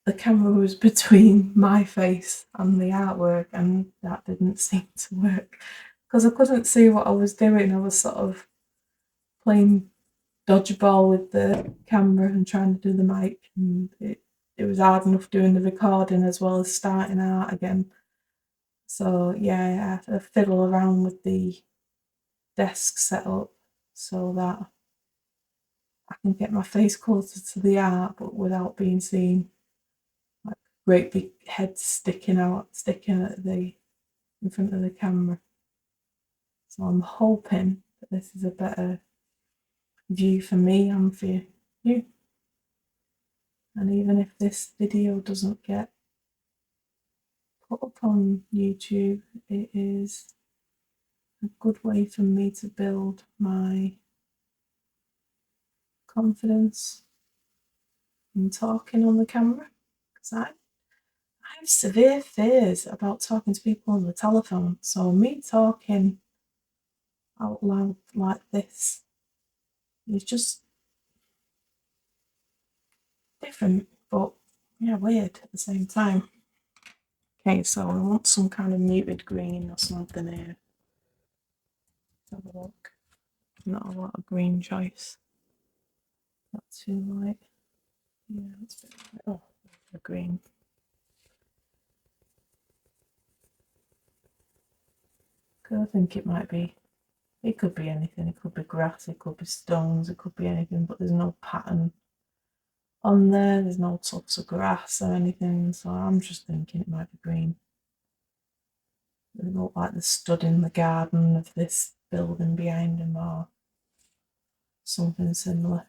the camera was between my face and the artwork, and that didn't seem to work because I couldn't see what I was doing. I was sort of playing dodgeball with the camera and trying to do the mic, and it was hard enough doing the recording as well as starting art again. So yeah, I had to fiddle around with the desk setup so that I can get my face closer to the art but without being seen. Like great big head sticking at the in front of the camera. So I'm hoping that this is a better view for me and for you. And even if this video doesn't get put up on YouTube, it is a good way for me to build my confidence in talking on the camera, because I have severe fears about talking to people on the telephone, so me talking out loud like this is just different, but yeah, weird at the same time. Okay, so I want some kind of muted green or something here. Let's have a look. Not a lot of green choice. Not too light. Yeah, that's a bit light. Oh, the green. I think it might be. It could be anything. It could be grass. It could be stones. It could be anything. But there's no pattern on there. There's no tufts of grass or anything. So I'm just thinking it might be green. It look like the stud in the garden of this building behind him or something similar.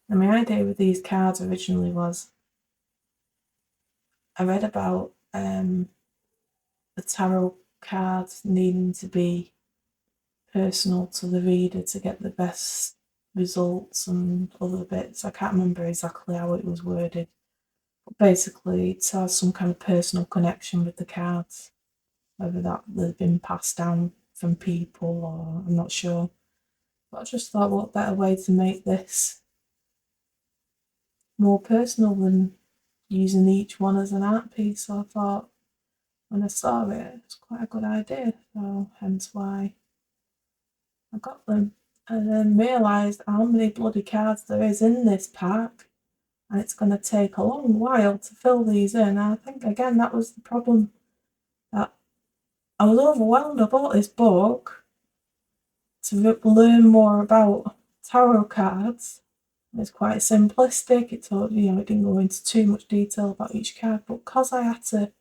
And my idea with these cards originally was I read about the tarot cards needing to be personal to the reader to get the best results and other bits. I can't remember exactly how it was worded. But basically, it has some kind of personal connection with the cards, whether that they've been passed down from people or I'm not sure. But I just thought, what better way to make this more personal than using each one as an art piece? So I thought, when I saw it, it's quite a good idea. So hence why I got them. And then realised how many bloody cards there is in this pack. And it's going to take a long while to fill these in. And I think, again, that was the problem. That I was overwhelmed. I bought this book to learn more about tarot cards. It's quite simplistic. It told, it didn't go into too much detail about each card, but because I had to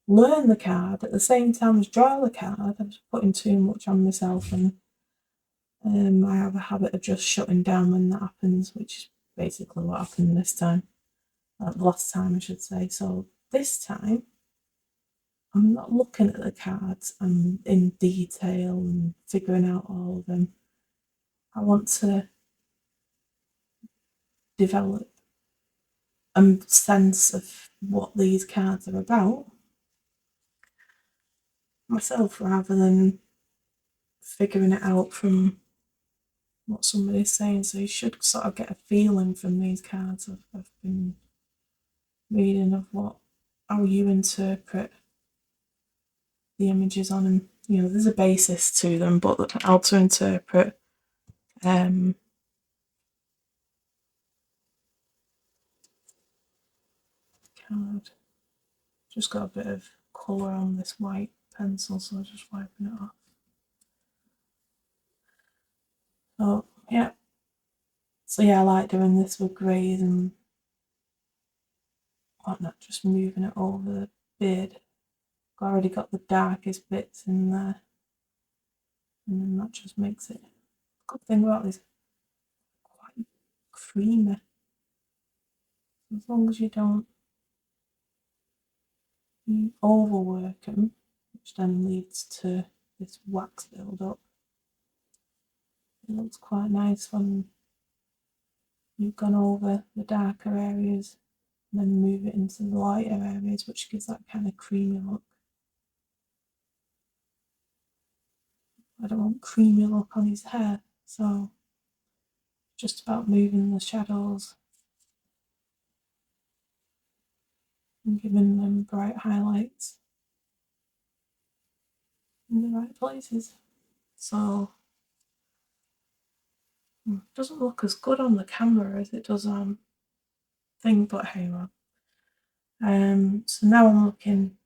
learn the card at the same time as draw the card, I was putting too much on myself, and I have a habit of just shutting down when that happens, which is basically what happened this time. Last time, I should say. So this time, I'm not looking at the cards and in detail and figuring out all of them. I want to develop a sense of what these cards are about myself rather than figuring it out from what somebody's saying. So you should sort of get a feeling from these cards. I've been reading of how you interpret the images on them. There's a basis to them, but how to interpret card. Just got a bit of colour on this white pencil, so I'm just wiping it off. Oh, yeah. So yeah, I like doing this with greys and whatnot, just moving it over the beard. I've already got the darkest bits in there, and then that just makes it. Good thing about this, quite creamy. As long as you don't overwork them, which then leads to this wax build up. It looks quite nice when you've gone over the darker areas and then move it into the lighter areas, which gives that kind of creamy look. I don't want creamy look on his hair, so just about moving the shadows and giving them bright highlights in the right places. So it doesn't look as good on the camera as it does on thing, but hey well. So now I'm looking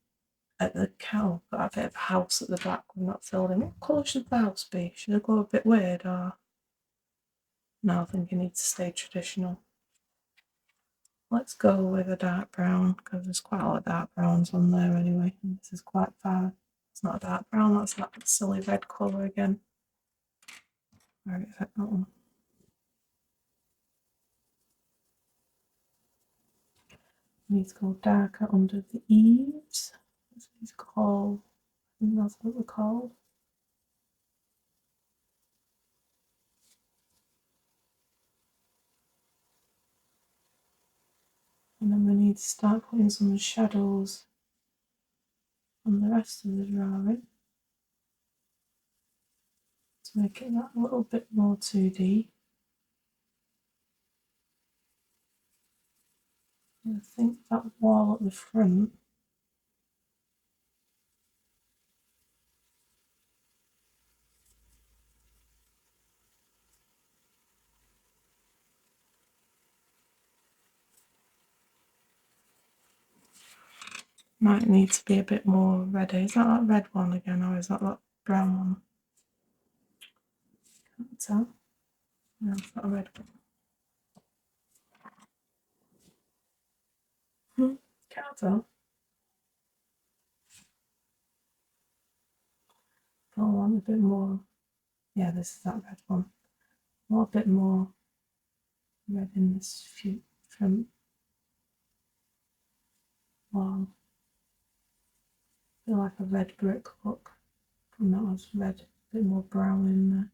at the cow. Got a bit of a house at the back we've not filled in. What colour should the house be? Should I go a bit weird or no? I think it needs to stay traditional. Let's go with a dark brown because there's quite a lot of dark browns on there anyway. And this is quite far. It's not a dark brown, that's that silly red colour again. Where is it? That one. Need to go darker under the eaves. That's what it's called. I think that's what they're called. need to start putting some shadows on the rest of the drawing to make it that a little bit more 2D. I think that wall at the front might need to be a bit more redder. Is that red one again, or is that brown one? Can't tell. No, it's not a red one. Can't tell. I want a bit more. Yeah, this is that red one. I want a bit more red in this front wall. I feel like a red brick look. And that was red, a bit more brown in there.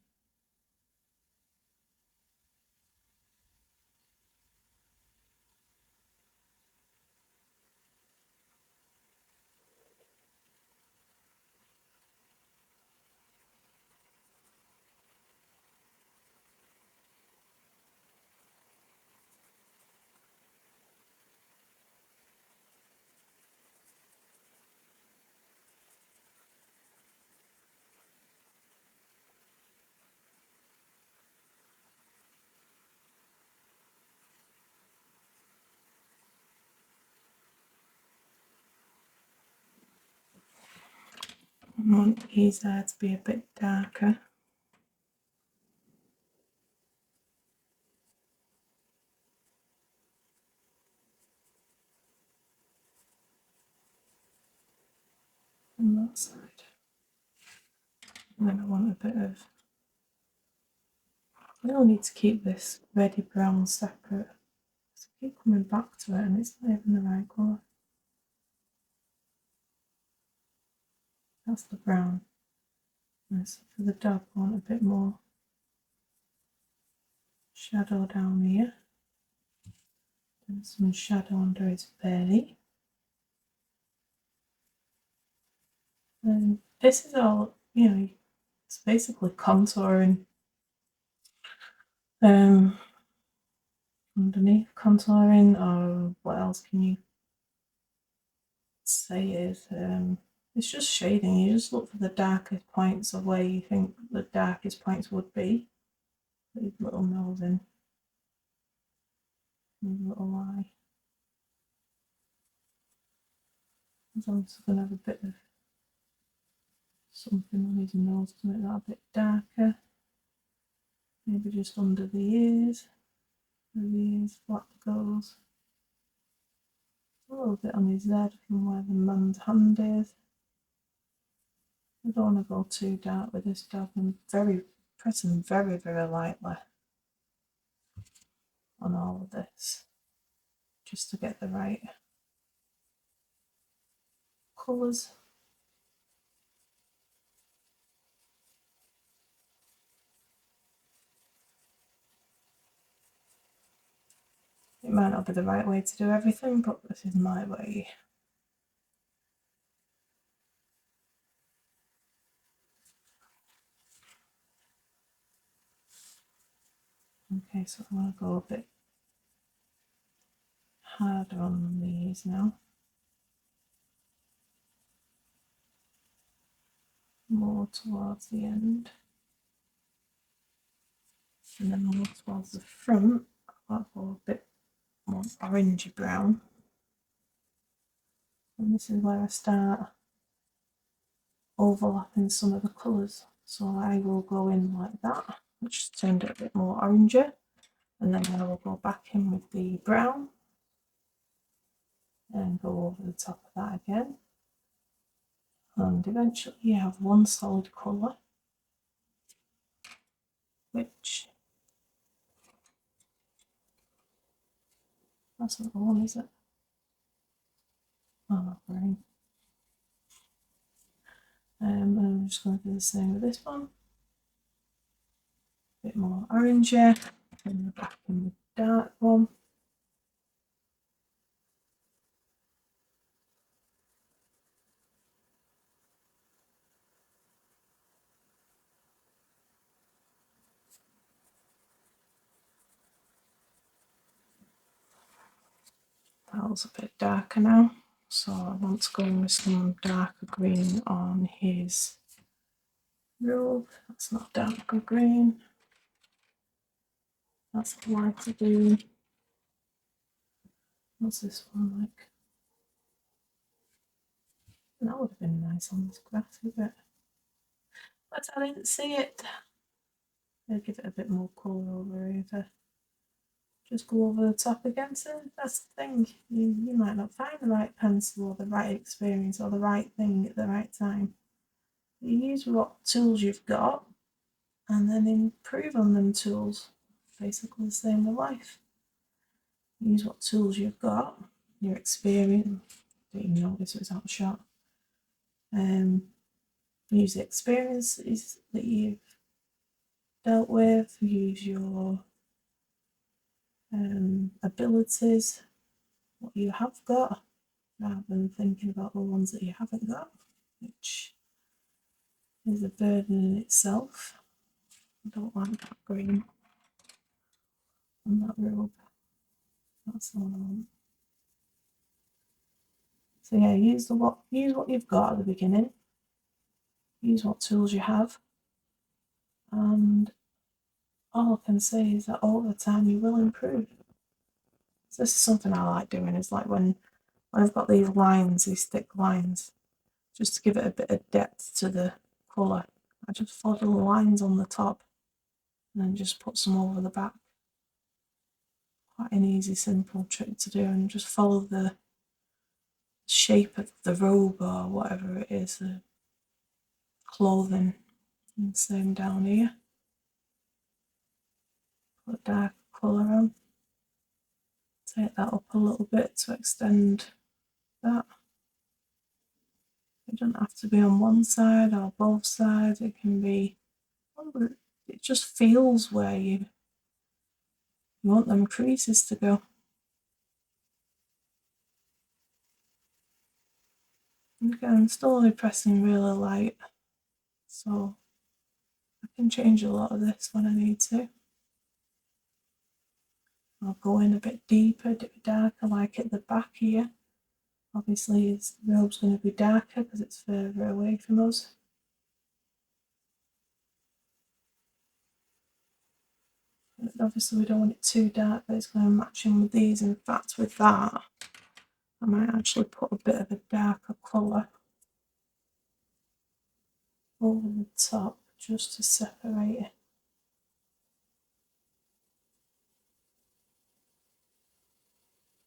I want these there to be a bit darker. On that side. And then I want a bit of. I don't need to keep this reddy brown separate. So I keep coming back to it and it's not even the right colour. That's the brown. And so for the dog, I want a bit more shadow down here. And some shadow under his belly. And this is all, it's basically contouring. Underneath contouring, or what else can you say is it's just shading. You just look for the darkest points of where you think the darkest points would be. Put your little nose in, your little eye. I'm just going to have a bit of something on his nose to make that a bit darker. Maybe just under the ears, where the ears flap goes. A little bit on his head from where the man's hand is. I don't want to go too dark with this dog. I'm pressing very, very lightly on all of this, just to get the right colours. It might not be the right way to do everything, but this is my way. Okay, so I'm going to go a bit harder on these now. More towards the end. And then more towards the front, I'll go a bit more orangey brown. And this is where I start overlapping some of the colours. So I will go in like that, which turned it a bit more oranger. And then I will go back in with the brown and go over the top of that again. And eventually you have one solid colour, which that's not the one, is it? Oh, not green. I'm just going to do the same with this one. A bit more oranger, and back in the dark one. That was a bit darker now, so I want to go in with some darker green on his robe. That's not darker green, that's lighter green. What's this one like? That would have been nice on this grass, is it? But I didn't see it. I'll give it a bit more colour over here to just go over the top again. So that's the thing, you might not find the right pencil or the right experience or the right thing at the right time. You use what tools you've got and then improve on them tools. Basically the same with life. Use what tools you've got, your experience. Didn't even notice it was out of shot. Use the experiences that you've dealt with, use your abilities, what you have got, rather than thinking about the ones that you haven't got, which is a burden in itself. I don't like that green on that robe. That's the one I want. So yeah, use what you've got at the beginning. Use what tools you have, and all I can say is that over time you will improve. So this is something I like doing. Is like when I've got these lines, these thick lines, just to give it a bit of depth to the colour. I just follow the lines on the top and then just put some over the back. Quite an easy, simple trick to do, and just follow the shape of the robe or whatever it is, the clothing, and same down here. Put a dark colour on. Take that up a little bit to extend that. It doesn't have to be on one side or both sides, it can be, it just feels where you want them creases to go. Again, I'm still only pressing really light, so I can change a lot of this when I need to. I'll go in a bit deeper, a bit darker, like at the back here. Obviously his robe's going to be darker because it's further away from us. Obviously we don't want it too dark, but it's going to match in with these. In fact, with that, I might actually put a bit of a darker colour over the top just to separate it.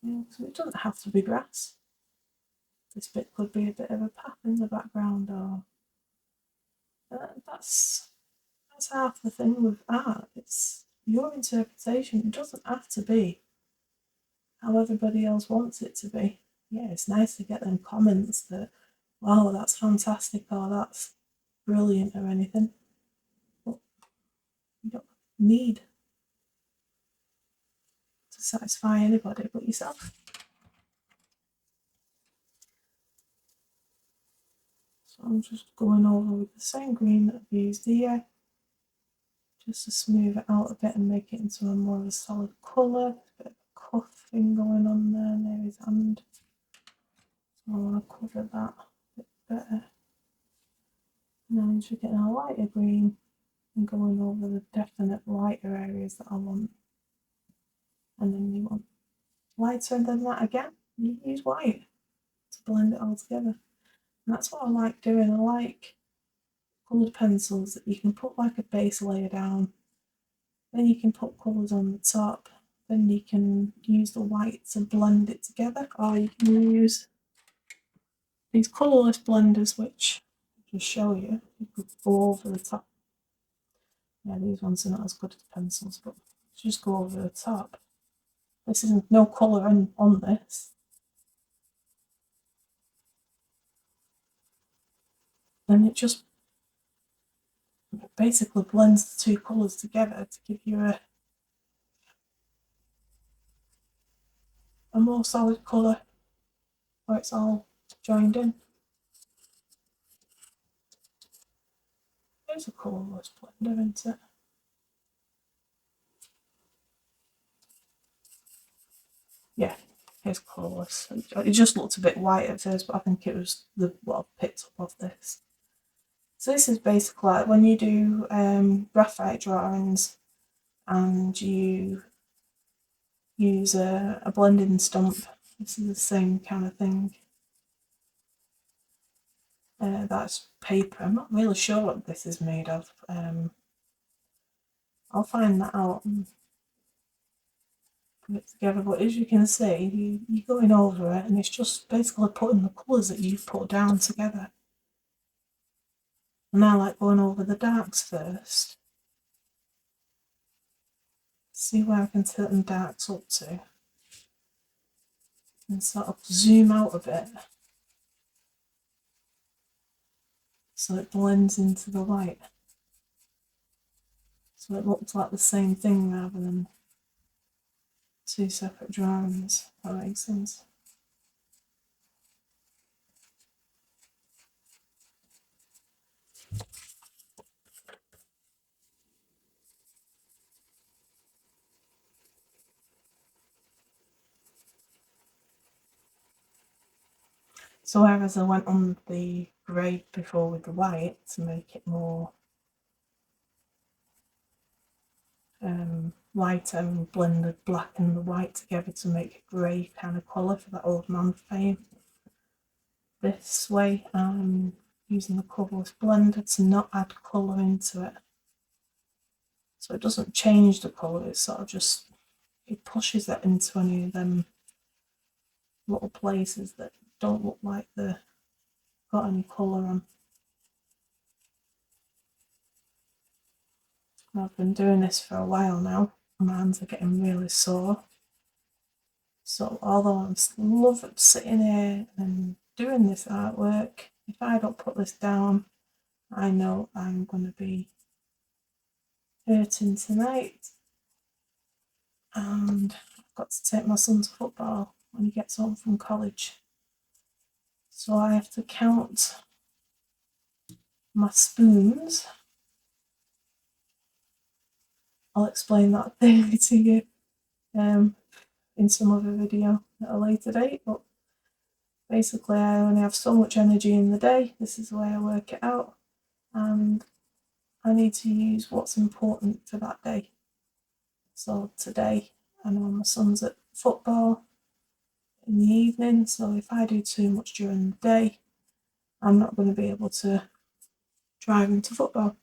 Yeah, so it doesn't have to be grass. This bit could be a bit of a path in the background, or that's half the thing with art. It's your interpretation. It doesn't have to be how everybody else wants it to be. Yeah, it's nice to get them comments that, wow, that's fantastic, or that's brilliant, or anything. But you don't need to satisfy anybody but yourself. So I'm just going over with the same green that I've used here, just to smooth it out a bit and make it into a more of a solid colour. A bit of a cuff thing going on there near his hand. So I want to cover that a bit better. Now I'm just getting a lighter green and going over the definite lighter areas that I want. And then you want lighter than that again, you use white to blend it all together. And that's what I like doing. I like coloured pencils that you can put like a base layer down, then you can put colours on the top, then you can use the white to blend it together, or you can use these colourless blenders, which I'll just show you. You could go over the top. Yeah, these ones are not as good as pencils, but just go over the top. This isn't no colour on this. And it just basically blends the two colours together to give you a more solid colour where it's all joined in. There's a colourless blender, isn't it? Yeah, Here's colourless. It just looked a bit white at first, but I think it was what I picked up of this. So this is basically like when you do graphite drawings and you use a blending stump. This is the same kind of thing. That's paper. I'm not really sure what this is made of. I'll find that out and put it together. But as you can see, you're going over it, and it's just basically putting the colours that you've put down together. And I like going over the darks first. See where I can turn darks up to. And sort of zoom out a bit. So it blends into the light. So it looks like the same thing rather than two separate drawings, if that makes sense. So whereas I went on the grey before with the white to make it more lighter and blend the black and the white together to make a grey kind of colour for that old man frame. This way I'm using the colourless blender to not add colour into it. So it doesn't change the colour, it sort of just, it pushes it into any of them little places that don't look like they've got any colour on. I've been doing this for a while now. My hands are getting really sore. So although I love sitting here and doing this artwork, if I don't put this down, I know I'm going to be hurting tonight. And I've got to take my son to football when he gets home from college. So I have to count my spoons. I'll explain that theory to you in some other video at a later date, but basically I only have so much energy in the day. This is the way I work it out, and I need to use what's important for that day. So today I know my son's at football in the evening, so if I do too much during the day, I'm not going to be able to drive him to football,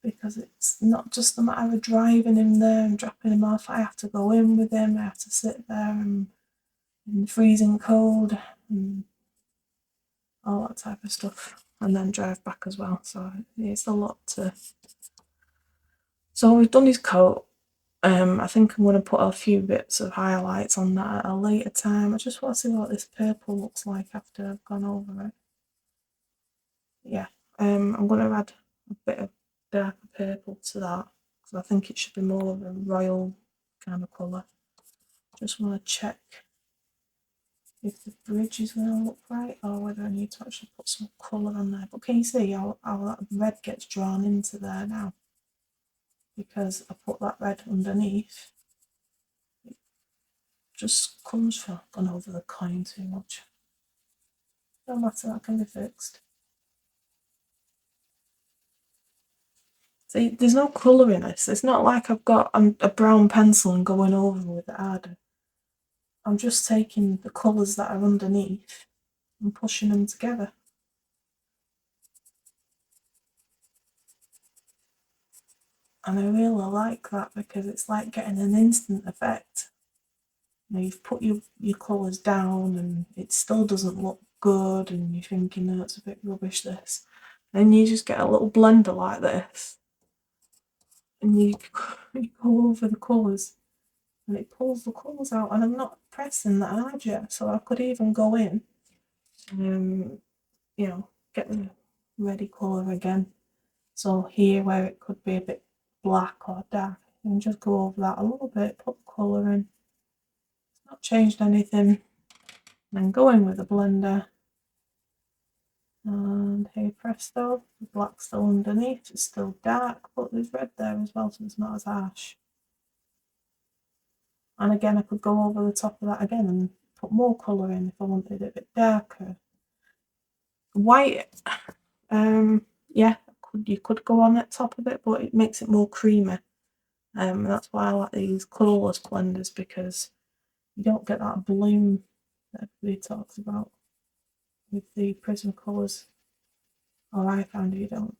because it's not just a matter of driving him there and dropping him off. I have to go in with him, I have to sit there and in the freezing cold and all that type of stuff, and then drive back as well. So it's a lot to. So we've done his coat. I think I'm going to put a few bits of highlights on that at a later time. I just want to see what this purple looks like after I've gone over it. Yeah, I'm going to add a bit of darker purple to that, because I think it should be more of a royal kind of colour. Just want to check if the bridge is going to look right, or whether I need to actually put some colour on there. But can you see how that red gets drawn into there now? Because I put that red underneath. It just comes from gone over the coin too much. No matter, that can be fixed. See, there's no colour in this. It's not like I've got a brown pencil and going over with it harder. I'm just taking the colours that are underneath and pushing them together. And I really like that, because it's like getting an instant effect. You know, you've put your colours down and it still doesn't look good, and you're thinking, no, it's a bit rubbish this. Then you just get a little blender like this and you go over the colours and it pulls the colours out, and I'm not pressing that hard yet, so I could even go in and, you know, get the ready colour again. So here where it could be a bit black or dark, and just go over that a little bit, put the colour in. It's not changed anything. And then go in with the blender, and hey presto, the black's still underneath, it's still dark, but there's red there as well, so it's not as harsh. And again, I could go over the top of that again and put more colour in if I wanted it a bit darker. White, yeah, you could go on at top of it, but it makes it more creamy. That's why I like these colourless blenders, because you don't get that bloom that everybody talks about with the Prismacolors, or I found you don't.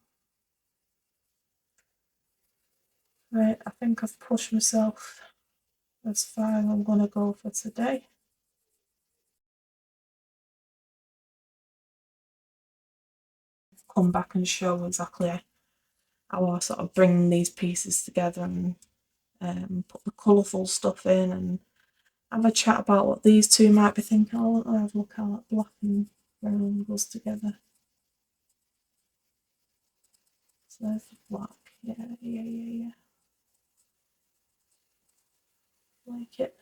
Right, I think I've pushed myself as far as I'm going to go for today. Come back and show exactly how I sort of bring these pieces together and put the colourful stuff in, and have a chat about what these two might be thinking. Oh, I'll have a look how that black and brown goes together. So there's the black. Yeah. Like it.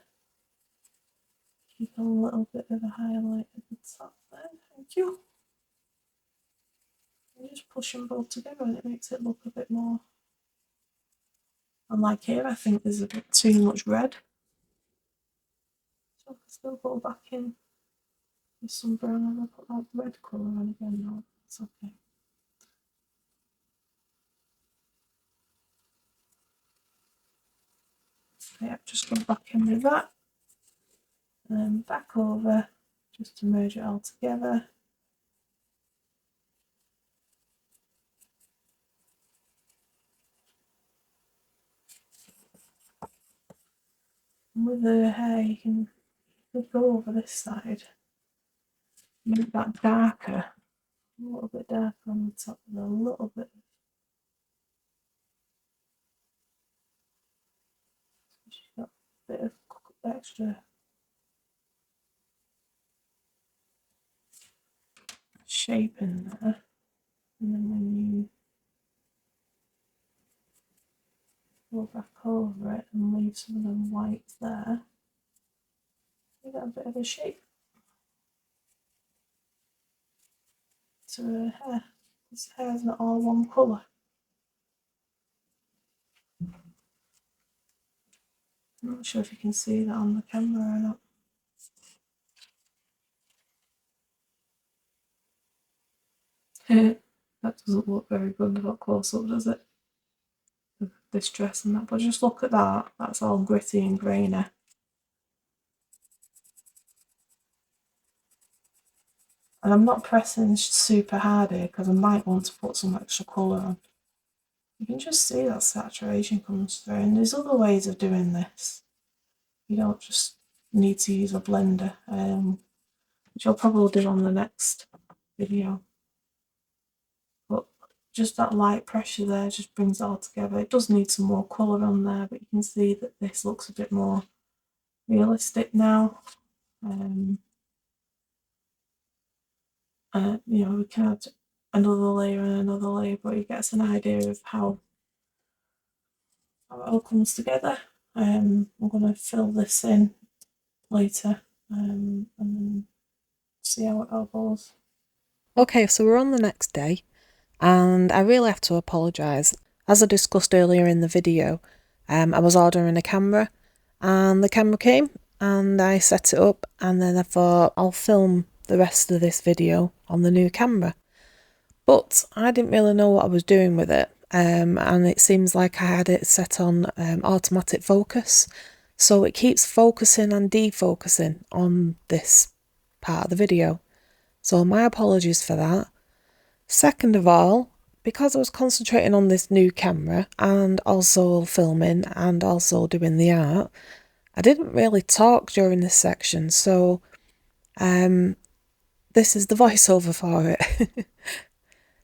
Keep a little bit of a highlight at the top there. Thank you. And just push them both together and it makes it look a bit more. And like here, I think there's a bit too much red. So I can still go back in with some brown and I'll put that red colour on again. No, it's okay. Yeah, just go back in with that. And then back over just to merge it all together. And with the hair, you can go over this side, make that darker, a little bit darker on the top with a little bit. She's got a bit of extra shape in there, and then when you go back over it and leave some of them whites there, you get a bit of a shape to her hair. This hair is not all one colour. I'm not sure if you can see that on the camera or not. That doesn't look very good up close up, does it? This dress and that, but just look at that. That's all gritty and grainy. And I'm not pressing super hard here because I might want to put some extra colour on. You can just see that saturation comes through, and there's other ways of doing this. You don't just need to use a blender, which I'll probably do on the next video. But just that light pressure there just brings it all together. It does need some more colour on there, but you can see that this looks a bit more realistic now. You know, we can add another layer and another layer, but it gets an idea of how it all comes together. I'm going to fill this in later and then see how it all goes. Okay, so we're on the next day, and I really have to apologise. As I discussed earlier in the video, I was ordering a camera, and the camera came, and I set it up, and then I thought I'll film the rest of this video on the new camera. But I didn't really know what I was doing with it, and it seems like I had it set on automatic focus, so it keeps focusing and defocusing on this part of the video. So my apologies for that. Second of all, because I was concentrating on this new camera and also filming and also doing the art, I didn't really talk during this section, so this is the voiceover for it.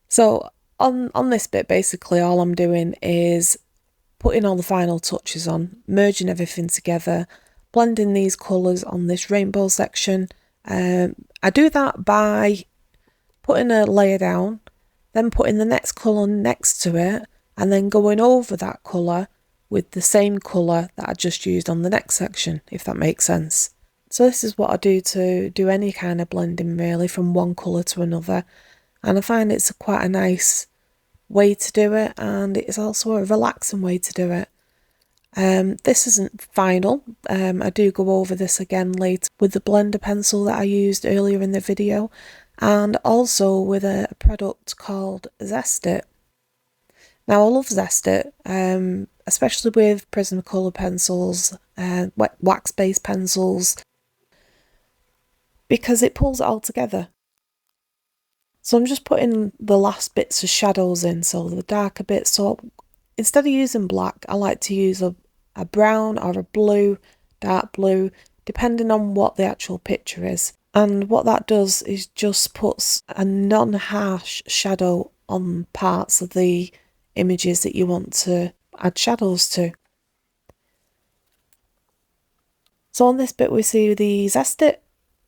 So on this bit, basically all I'm doing is putting all the final touches on, merging everything together, blending these colours on this rainbow section. I do that by putting a layer down, then putting the next colour next to it, and then going over that colour with the same colour that I just used on the next section, if that makes sense. So this is what I do to do any kind of blending, really, from one colour to another, and I find it's quite a nice way to do it, and it's also a relaxing way to do it. This isn't final. I do go over this again later with the blender pencil that I used earlier in the video, and also with a product called Zest It. Now I love Zest It, especially with Prismacolor pencils, wax-based pencils, because it pulls it all together. So I'm just putting the last bits of shadows in, so the darker bits. So instead of using black, I like to use a brown or a blue, dark blue, depending on what the actual picture is. And what that does is just puts a non-harsh shadow on parts of the images that you want to add shadows to. So on this bit we see the Zest It.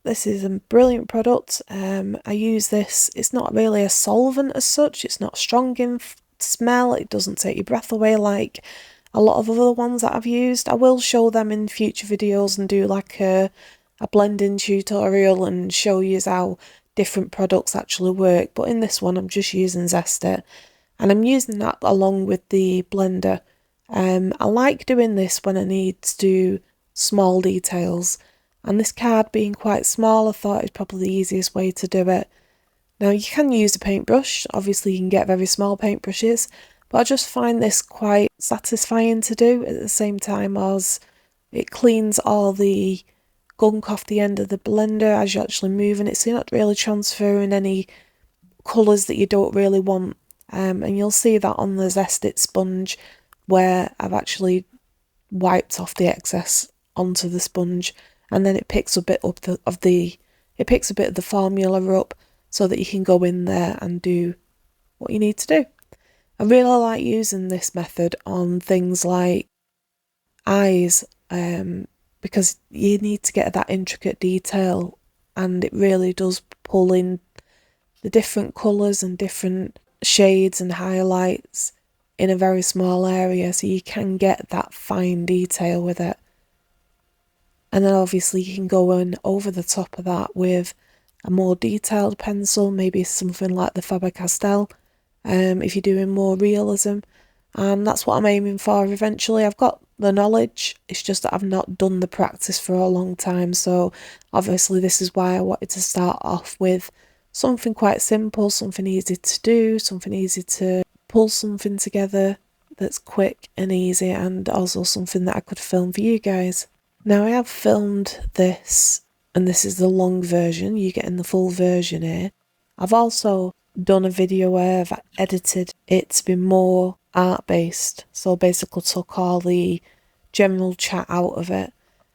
This is a brilliant product. I use this. It's not really a solvent as such. It's not strong in smell. It doesn't take your breath away like a lot of other ones that I've used. I will show them in future videos and do like a blending tutorial and show you how different products actually work. But in this one, I'm just using Zest It, and I'm using that along with the blender. I like doing this when I need to do small details. And this card being quite small, I thought it's probably the easiest way to do it. Now you can use a paintbrush, obviously you can get very small paintbrushes, but I just find this quite satisfying to do at the same time as it cleans all the gunk off the end of the blender as you're actually moving it, so you're not really transferring any colours that you don't really want. And you'll see that on the Zest It sponge where I've actually wiped off the excess onto the sponge, and then it picks a bit up it picks a bit of the formula up so that you can go in there and do what you need to do. I really like using this method on things like eyes, because you need to get that intricate detail, and it really does pull in the different colours and different shades and highlights in a very small area, so you can get that fine detail with it. And then obviously you can go in over the top of that with a more detailed pencil, maybe something like the Faber-Castell, if you're doing more realism. And that's what I'm aiming for eventually. I've got the knowledge, it's just that I've not done the practice for a long time. So obviously this is why I wanted to start off with something quite simple, something easy to do, something easy to pull something together that's quick and easy, and also something that I could film for you guys. Now I have filmed this, and this is the long version, you're getting the full version here. I've also done a video where I've edited it to be more art based, so basically took all the general chat out of it.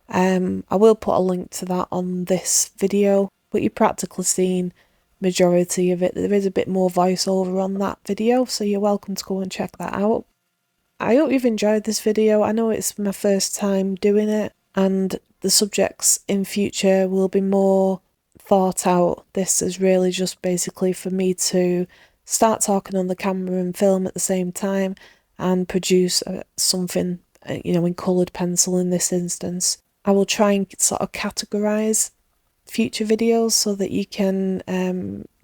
I will put a link to that on this video, but you've practically seen majority of it. There is a bit more voiceover on that video, so you're welcome to go and check that out. I hope you've enjoyed this video. I know it's my first time doing it, and the subjects in future will be more thought out. This is really just basically for me to start talking on the camera and film at the same time and produce something, in coloured pencil in this instance. I will try and sort of categorise future videos so that you can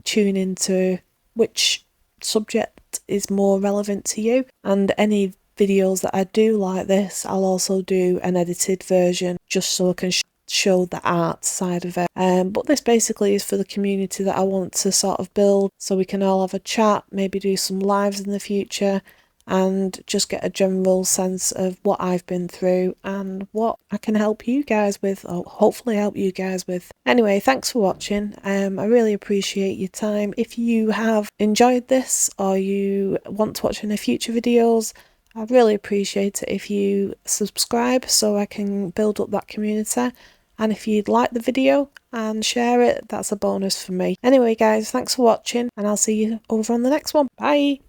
tune into which subject is more relevant to you, and any videos that I do like this, I'll also do an edited version just so I can show the art side of it. But this basically is for the community that I want to sort of build, so we can all have a chat, maybe do some lives in the future, and just get a general sense of what I've been through and what I can help you guys with, or hopefully help you guys with. Anyway, thanks for watching. I really appreciate your time. If you have enjoyed this or you want to watch any future videos, I'd really appreciate it if you subscribe so I can build up that community. And if you'd like the video and share it, that's a bonus for me. Anyway guys, thanks for watching, and I'll see you over on the next one. Bye!